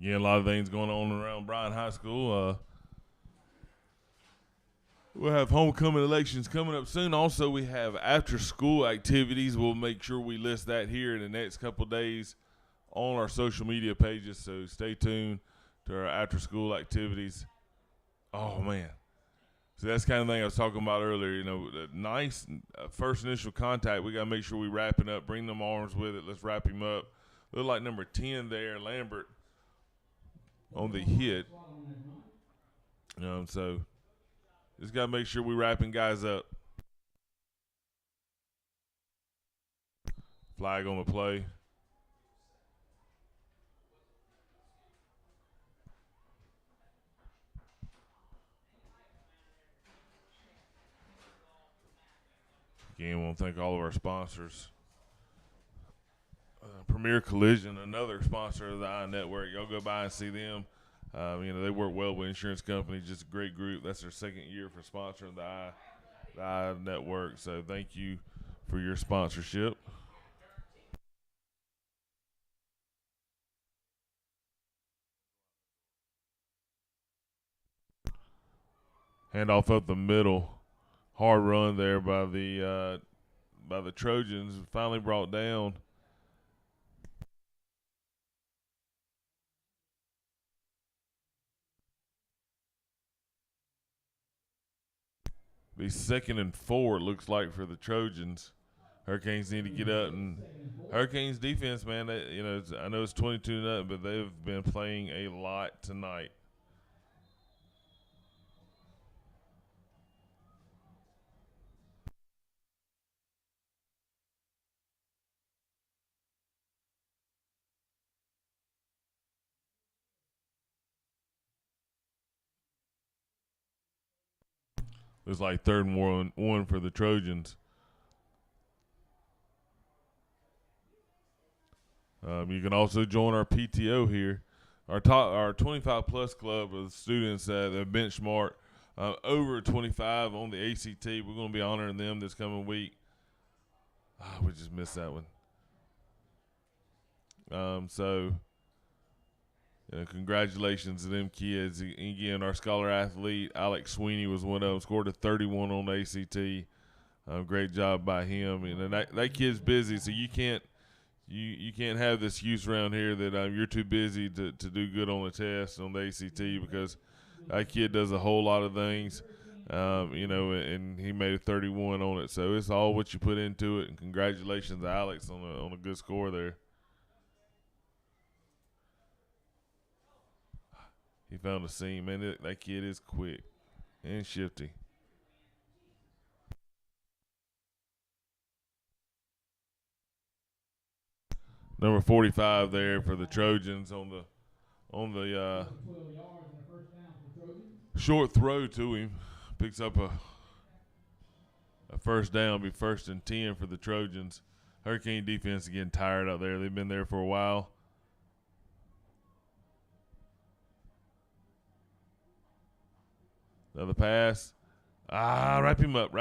Yeah, a lot of things going on around Bryan High School. We'll have homecoming elections coming up soon. Also, we have after-school activities. We'll make sure we list that here in the next couple days on our social media pages, so stay tuned to our after-school activities. Oh, man. So that's the kind of thing I was talking about earlier. Nice first initial contact. We got to make sure we wrapping up, bring them arms with it. Let's wrap him up. Look like number 10 there, Lambert, on the hit. So just got to make sure we're wrapping guys up. Flag on the play. Again, I want to thank all of our sponsors. Premier Collision, another sponsor of the I Network. Y'all go by and see them. They work well with insurance companies. Just a great group. That's their second year for sponsoring the I Network. So thank you for your sponsorship. Handoff up the middle. Hard run there by the Trojans. Finally brought down. Be 2nd and 4, it looks like, for the Trojans. Hurricanes need to get up, and Hurricanes defense, man. I know it's 22-0, but they've been playing a lot tonight. It was like 3rd and 1 for the Trojans. You can also join our PTO here, our 25-plus club of students that have benchmarked over 25 on the ACT. We're going to be honoring them this coming week. We just missed that one. Congratulations to them kids. Again, our scholar athlete, Alex Sweeney, was one of them, scored a 31 on the ACT. Great job by him. And that kid's busy, so you can't have this excuse around here that you're too busy to do good on the test on the ACT, because that kid does a whole lot of things, and he made a 31 on it. So it's all what you put into it, and congratulations to Alex on a good score there. He found a seam, man. That kid is quick and shifty. Number 45 there for the Trojans on the short throw to him. Picks up a first down, be 1st and 10 for the Trojans. Hurricane defense getting tired out there. They've been there for a while. Another pass. Wrap him up.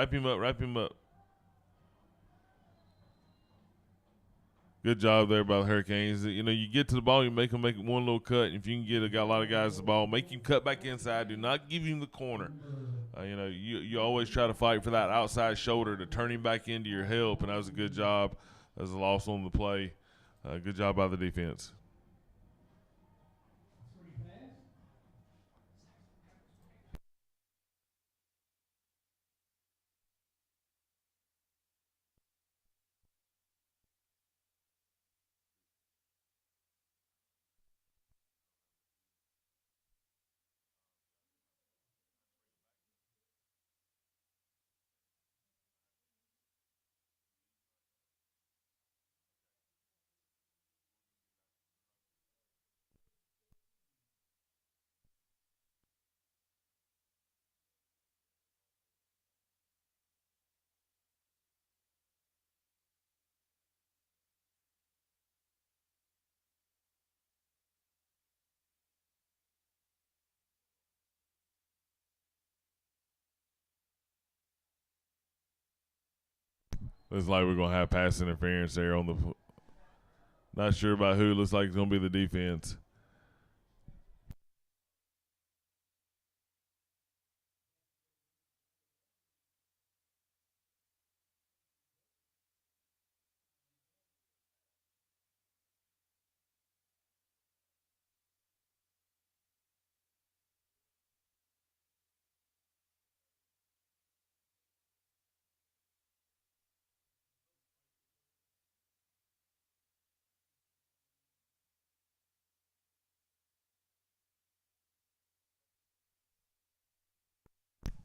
Good job there by the Hurricanes. You get to the ball, you make them make one little cut. And if you can got a lot of guys the ball, make him cut back inside. Do not give him the corner. You always try to fight for that outside shoulder to turn him back into your help, and that was a good job. That was a loss on the play. Good job by the defense. Looks like we're going to have pass interference there on the – not sure about who. Looks like it's going to be the defense.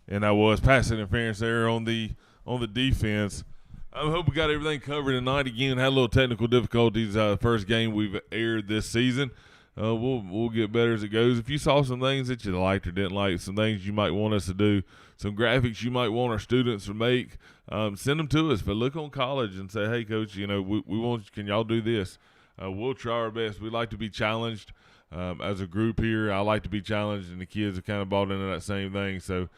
And that was pass interference there on the defense. I hope we got everything covered tonight. Again, had a little technical difficulties. First game we've aired this season. We'll get better as it goes. If you saw some things that you liked or didn't like, some things you might want us to do, some graphics you might want our students to make, send them to us. But look on college and say, hey, Coach, we want. Can y'all do this? We'll try our best. We like to be challenged as a group here. I like to be challenged, and the kids have kind of bought into that same thing. So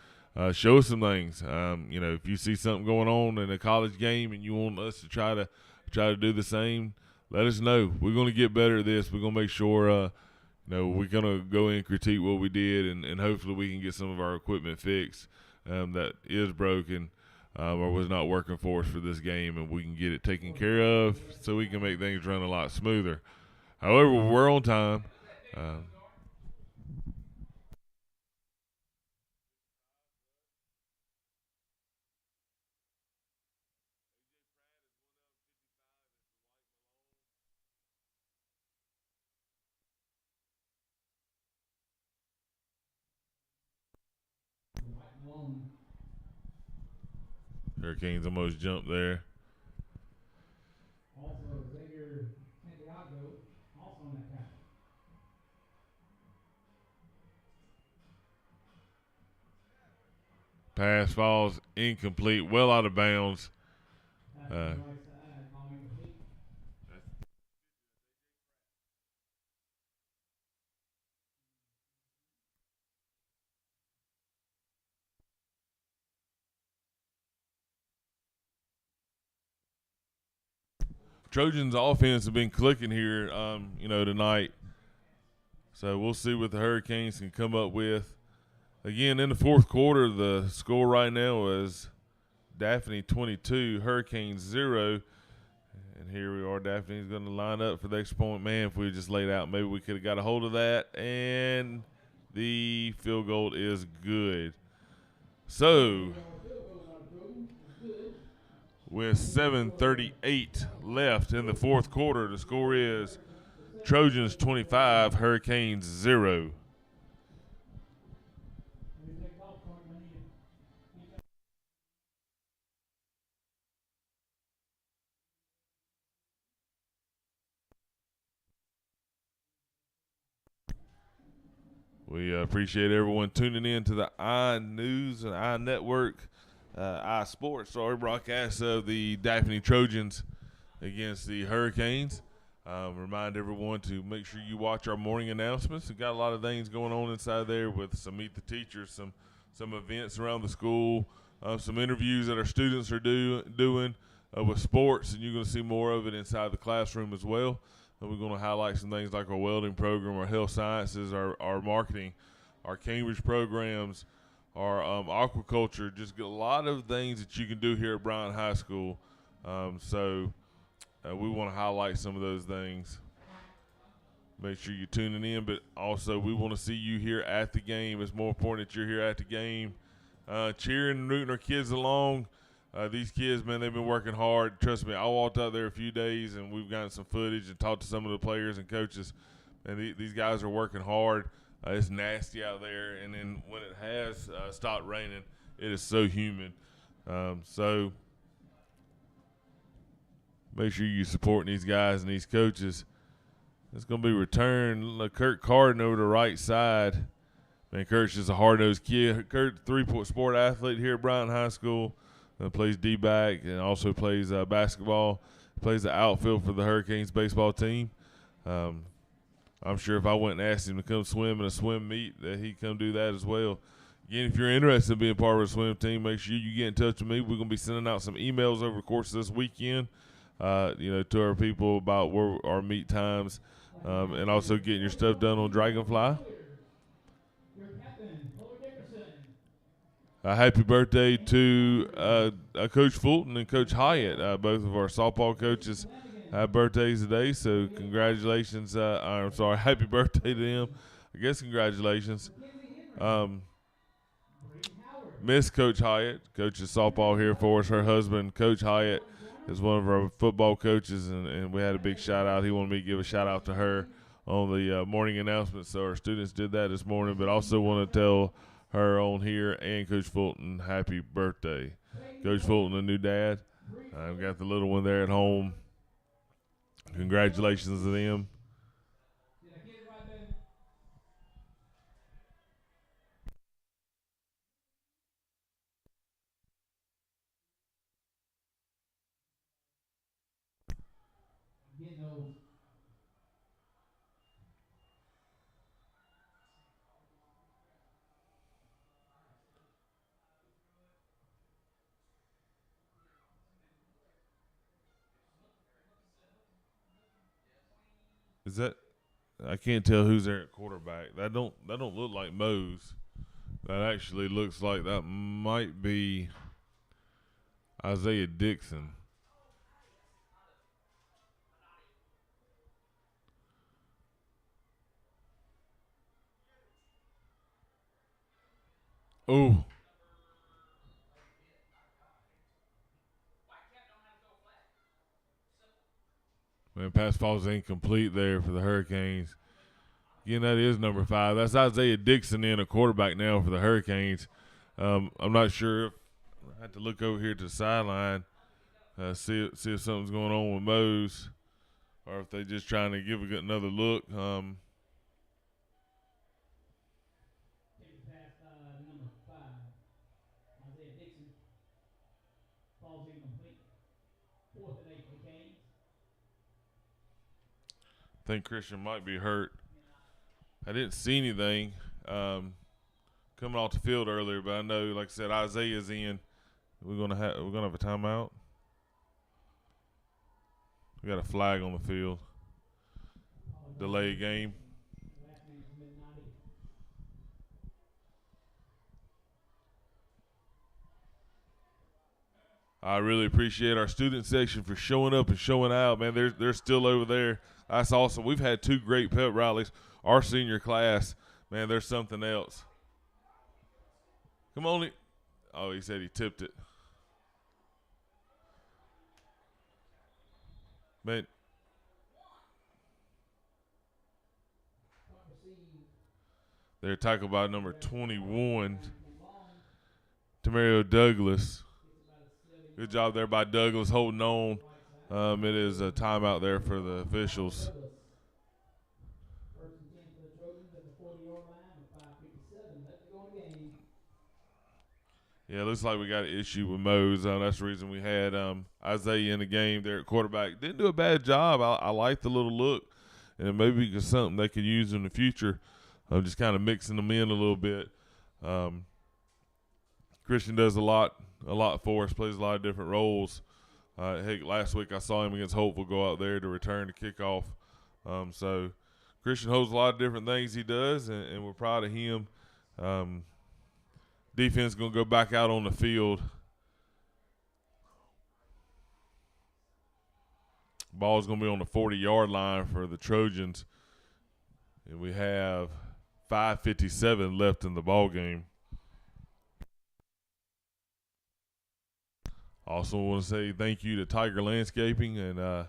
show us some things. If you see something going on in a college game and you want us to try to do the same, let us know. We're going to get better at this. We're going to make sure we're going to go in and critique what we did, and hopefully we can get some of our equipment fixed that is broken or was not working for us for this game, and we can get it taken care of so we can make things run a lot smoother. However, we're on time. Hurricanes almost jumped there. Also, Xavier Santiago, also on that tackle. Pass falls incomplete, well out of bounds. Trojans offense have been clicking here, tonight. So we'll see what the Hurricanes can come up with. Again, in the fourth quarter, the score right now is Daphne 22, Hurricanes 0. And here we are. Daphne's going to line up for the extra point. Man, if we just laid out, maybe we could have got a hold of that. And the field goal is good. So, with 7:38 left in the fourth quarter, the score is Trojans 25, Hurricanes 0. We appreciate everyone tuning in to the iNews and iNetwork, iSports, broadcast of the Daphne Trojans against the Hurricanes. Remind everyone to make sure you watch our morning announcements. We've got a lot of things going on inside there with some Meet the Teachers, some events around the school, some interviews that our students are doing with sports, and you're going to see more of it inside the classroom as well. And we're going to highlight some things like our welding program, our health sciences, our marketing, our Cambridge programs, our aquaculture, just a lot of things that you can do here at Bryant High School. So we want to highlight some of those things. Make sure you're tuning in, but also we want to see you here at the game. It's more important that you're here at the game, cheering and rooting our kids along. These kids, man, they've been working hard. Trust me, I walked out there a few days, and we've gotten some footage and talked to some of the players and coaches. And these guys are working hard. It's nasty out there, and then when it has stopped raining, it is so humid. So make sure you're supporting these guys and these coaches. It's going to be returned. Kurt Carden over the right side. Man, Kurt's just a hard-nosed kid. Kurt, three-sport athlete here at Bryant High School. Plays D-back and also plays basketball. Plays the outfield for the Hurricanes baseball team. I'm sure if I went and asked him to come swim in a swim meet, that he'd come do that as well. Again, if you're interested in being part of a swim team, make sure you get in touch with me. We're going to be sending out some emails over the course of this weekend, to our people about where our meet times, and also getting your stuff done on Dragonfly. Happy birthday to Coach Fulton and Coach Hyatt. Both of our softball coaches have birthdays today, so congratulations. Happy birthday to them. I guess congratulations. Miss Coach Hyatt, coaches softball here for us. Her husband, Coach Hyatt, is one of our football coaches, and we had a big shout-out. He wanted me to give a shout-out to her on the morning announcement, so our students did that this morning, but also want to tell her on here and Coach Fulton happy birthday. Coach Fulton, a new dad. I've got the little one there at home. Congratulations to them. Is that? I can't tell who's there at quarterback. That don't look like Mose. That actually looks like that might be Isaiah Dixon. Oh. Man, pass falls incomplete there for the Hurricanes. Again, that is number 5. That's Isaiah Dixon in a quarterback now for the Hurricanes. I'm not sure. I have to look over here to the sideline, see if something's going on with Mose, or if they're just trying to give another look. Number 5, Isaiah Dixon, falls incomplete. 4th and 8 for the Canes. I think Christian might be hurt. I didn't see anything coming off the field earlier, but I know, like I said, Isaiah's in. We're gonna have a timeout. We got a flag on the field. Delay game. I really appreciate our student section for showing up and showing out, man. They're still over there. That's awesome. We've had 2 great pep rallies. Our senior class, man, there's something else. Come on. Oh, he said he tipped it. Man. They're tackled by number 21, Tamario Douglas. Good job there by Douglas holding on. It is a timeout there for the officials. 1st and 10 for the Trojans at the 40-yard line with 5:57 left to go in the game. Yeah, it looks like we got an issue with Mose. That's the reason we had Isaiah in the game there at quarterback. Didn't do a bad job. I like the little look, and maybe it's something they could use in the future. I'm just kind of mixing them in a little bit. Christian does a lot for us, plays a lot of different roles. Heck, last week I saw him against Hopeful go out there to return the kickoff. So Christian holds a lot of different things he does, and we're proud of him. Defense going to go back out on the field. Ball's going to be on the 40-yard line for the Trojans. And we have 5:57 left in the ball game. Also want to say thank you to Tiger Landscaping and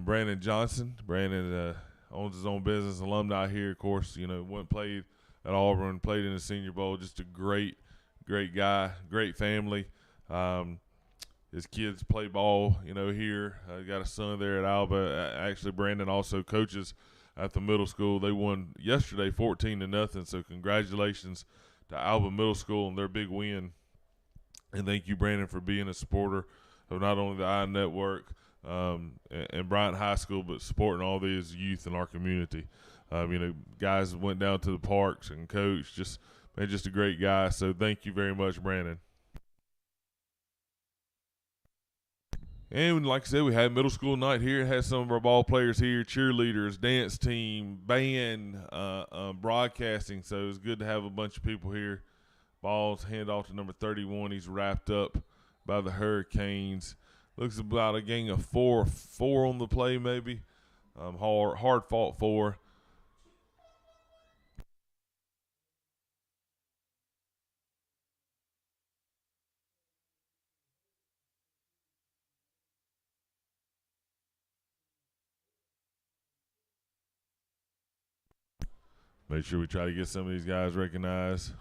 Brandon Johnson. Brandon owns his own business, alumni here, of course. Went played at Auburn, played in the Senior Bowl. Just a great guy, great family. His kids play ball, here. Got a son there at Alba. Actually, Brandon also coaches at the middle school. They won yesterday 14-0, so congratulations to Alba Middle School on their big win. And thank you, Brandon, for being a supporter of not only the I Network and Bryant High School, but supporting all these youth in our community. Guys went down to the parks and coached. Just a great guy. So thank you very much, Brandon. And like I said, we had middle school night here. Had some of our ball players here, cheerleaders, dance team, band, broadcasting. So it was good to have a bunch of people here. Ball's hand off to number 31. He's wrapped up by the Hurricanes. Looks about a gang of four on the play maybe. Hard fought 4. Make sure we try to get some of these guys recognized.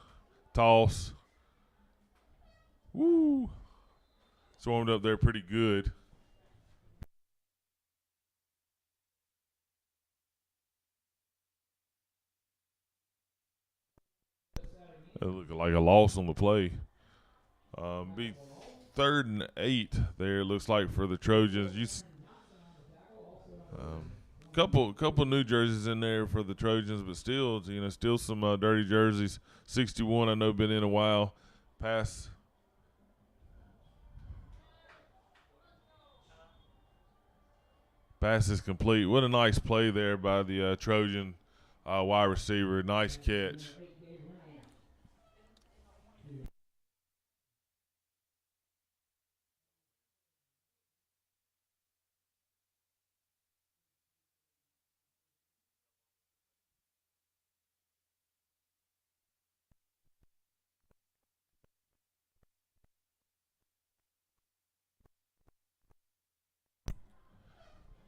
Toss. Woo. Swarmed up there pretty good. That looked like a loss on the play. Be 3rd and 8 there, looks like, for the Trojans. Couple new jerseys in there for the Trojans, but still some dirty jerseys. 61, I know, been in a while. Pass Pass is complete. What a nice play there by the Trojan wide receiver. Nice catch.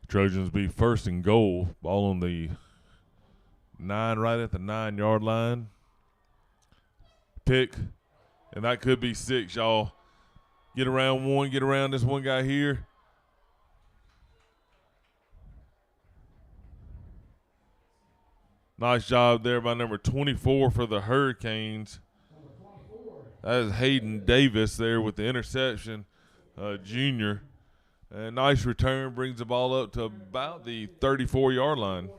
Trojans be first and goal. Ball on the 9, right at the 9-yard line. Pick, and that could be 6, y'all. Get around one, get around this one guy here. Nice job there by number 24 for the Hurricanes. That is Hayden Davis there with the interception, junior. And nice return, brings the ball up to about the 34-yard line.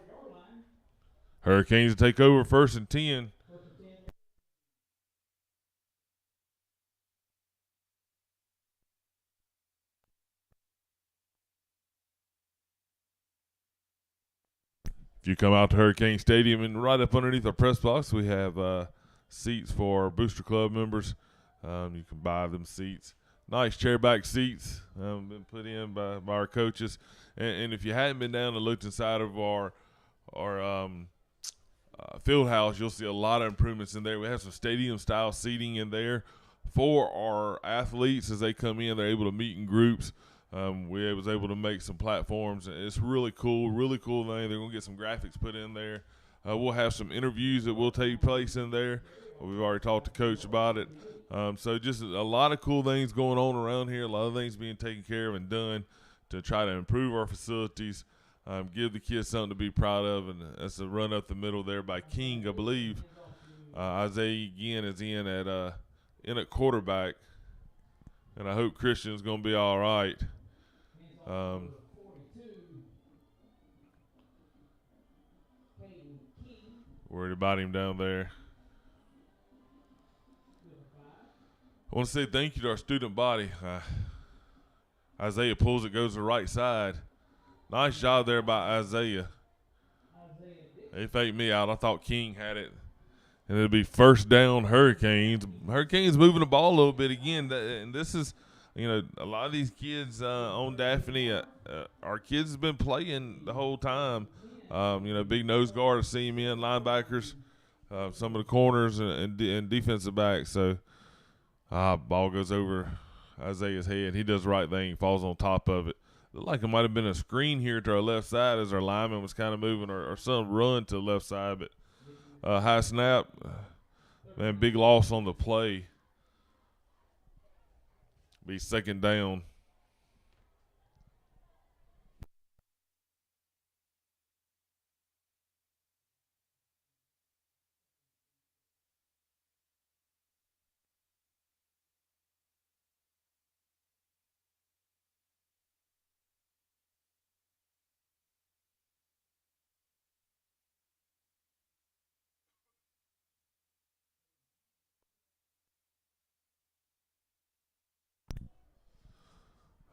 Hurricanes take over 1st and 10. If you come out to Hurricane Stadium, and right up underneath our press box, we have seats for our Booster Club members. You can buy them seats. Nice chairback seats been put in by our coaches. And if you hadn't been down and looked inside of our field house, you'll see a lot of improvements in there. We have some stadium-style seating in there for our athletes as they come in. They're able to meet in groups. We was able to make some platforms. It's really cool thing. They're going to get some graphics put in there. We'll have some interviews that will take place in there. We've already talked to Coach about it. So just a lot of cool things going on around here, a lot of things being taken care of and done to try to improve our facilities, give the kids something to be proud of, and that's a run up the middle there by King, I believe. Isaiah again is in at quarterback, and I hope Christian's going to be all right. Worried about him down there. I want to say thank you to our student body. Isaiah pulls it, goes to the right side. Nice job there by Isaiah. He faked me out. I thought King had it. And it'll be 1st down Hurricanes. Hurricanes moving the ball a little bit again. And this is, a lot of these kids on Daphne, our kids have been playing the whole time. Big nose guard, seam in, linebackers, some of the corners and defensive backs. So, ball goes over Isaiah's head. He does the right thing, falls on top of it. Looked like it might have been a screen here to our left side as our lineman was kind of moving or some run to the left side. But high snap, man, big loss on the play. Be 2nd down.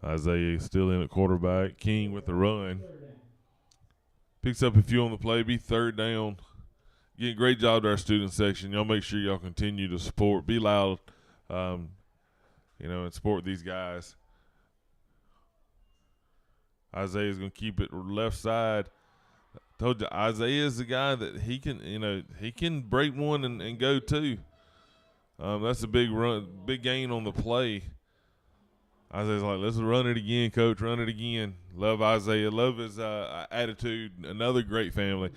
Isaiah still in at quarterback. King with the run. Picks up a few on the play. Be 3rd down. Again, great job to our student section. Y'all make sure y'all continue to support. Be loud, and support these guys. Isaiah's going to keep it left side. Told you, Isaiah is the guy that he can break one and go too. That's a big run, big gain on the play. Isaiah's like, let's run it again, Coach, run it again. Love Isaiah, love his attitude. Another great family.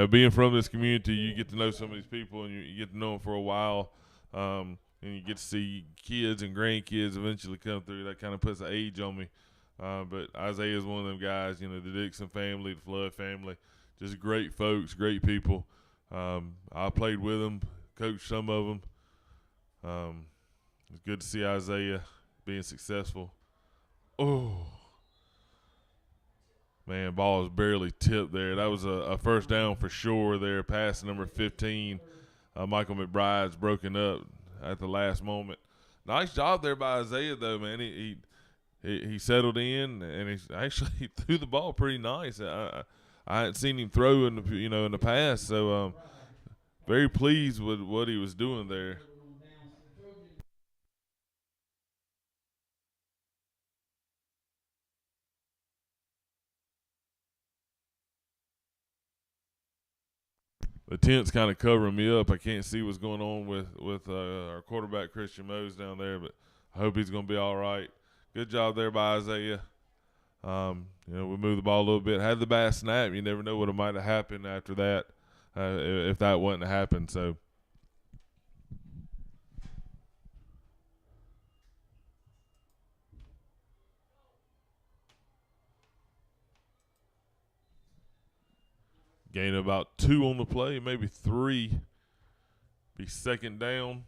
Being from this community, you get to know some of these people, and you get to know them for a while, and you get to see kids and grandkids eventually come through. That kind of puts an age on me. But Isaiah is one of them guys, the Dixon family, the Flood family, just great folks, great people. I played with them, coached some of them. It's good to see Isaiah being successful. Oh, man, ball was barely tipped there. That was a 1st down for sure there. Pass number 15. Michael McBride's broken up at the last moment. Nice job there by Isaiah, though, man. He he settled in, and he actually threw the ball pretty nice. I hadn't seen him throw in the past, so very pleased with what he was doing there. The tent's kind of covering me up. I can't see what's going on with our quarterback Christian Mose down there, but I hope he's going to be all right. Good job there by Isaiah. We moved the ball a little bit. Had the bad snap. You never know what might have happened after that if that wasn't to happen. So. Gain about 2 on the play, maybe 3. Be second down.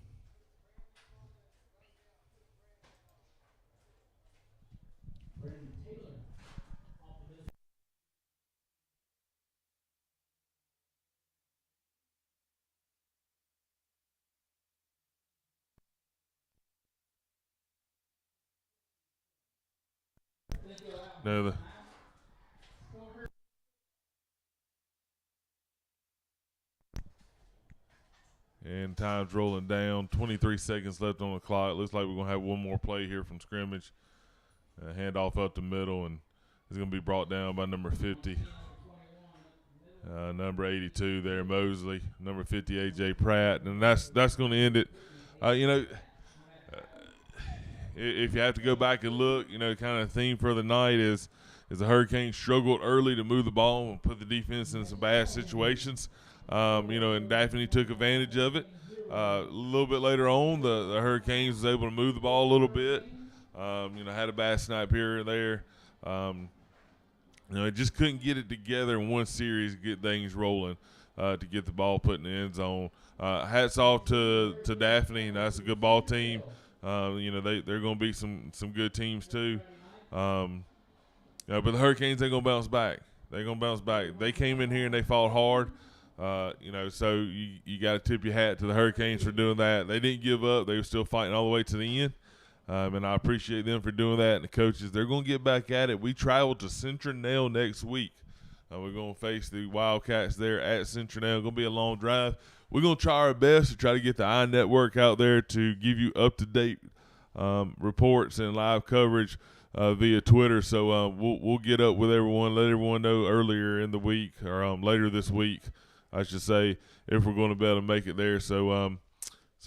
No, and time's rolling down. 23 seconds left on the clock. Looks like we're going to have one more play here from scrimmage. Handoff up the middle, and it's going to be brought down by number 50. Number 82 there, Mosley. Number 50, A.J. Pratt. And that's going to end it. If you have to go back and look, kind of theme for the night is the Hurricanes struggled early to move the ball and put the defense in some bad situations. And Daphne took advantage of it. A little bit later on, the Hurricanes was able to move the ball a little bit. Had a bad snap here and there. It just couldn't get it together in one series to get things rolling, to get the ball put in the end zone. Hats off to Daphne. That's a good ball team. They're going to beat some good teams too. But the Hurricanes ain't going to bounce back. They're going to bounce back. They came in here and they fought hard. So you got to tip your hat to the Hurricanes for doing that. They didn't give up. They were still fighting all the way to the end. And I appreciate them for doing that. And the coaches, they're going to get back at it. We travel to Central next week. We're going to face the Wildcats there at Central. It's going to be a long drive. We're going to try our best to try to get the iNetwork out there to give you up-to-date reports and live coverage via Twitter. So we'll get up with everyone, let everyone know earlier in the week or later this week, I should say, if we're going to be able to make it there. So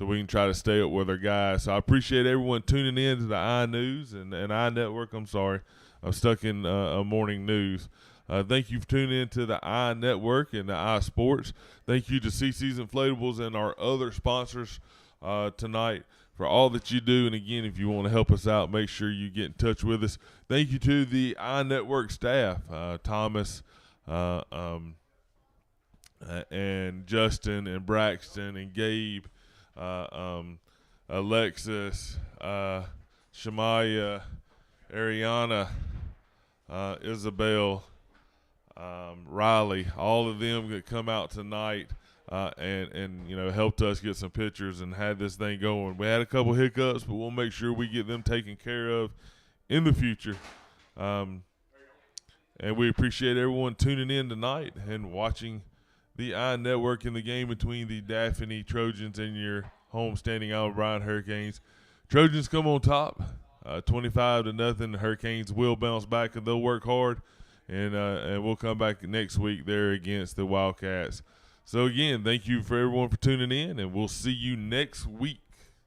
we can try to stay up with our guys. So I appreciate everyone tuning in to the iNews and iNetwork. I'm sorry. I'm stuck in morning news. Thank you for tuning in to the iNetwork and the iSports. Thank you to CC's Inflatables and our other sponsors tonight for all that you do. And, again, if you want to help us out, make sure you get in touch with us. Thank you to the iNetwork staff, Thomas and Justin and Braxton and Gabe, Alexis, Shemaya, Ariana, Isabel, Riley, all of them that come out tonight and helped us get some pictures and had this thing going. We had a couple hiccups, but we'll make sure we get them taken care of in the future. And we appreciate everyone tuning in tonight and watching the iNetwork in the game between the Daphne Trojans and your homestanding Alma Bryant Hurricanes. Trojans come on top, 25-0. The Hurricanes will bounce back and they'll work hard, and we'll come back next week there against the Wildcats. So again, thank you for everyone for tuning in, and we'll see you next week.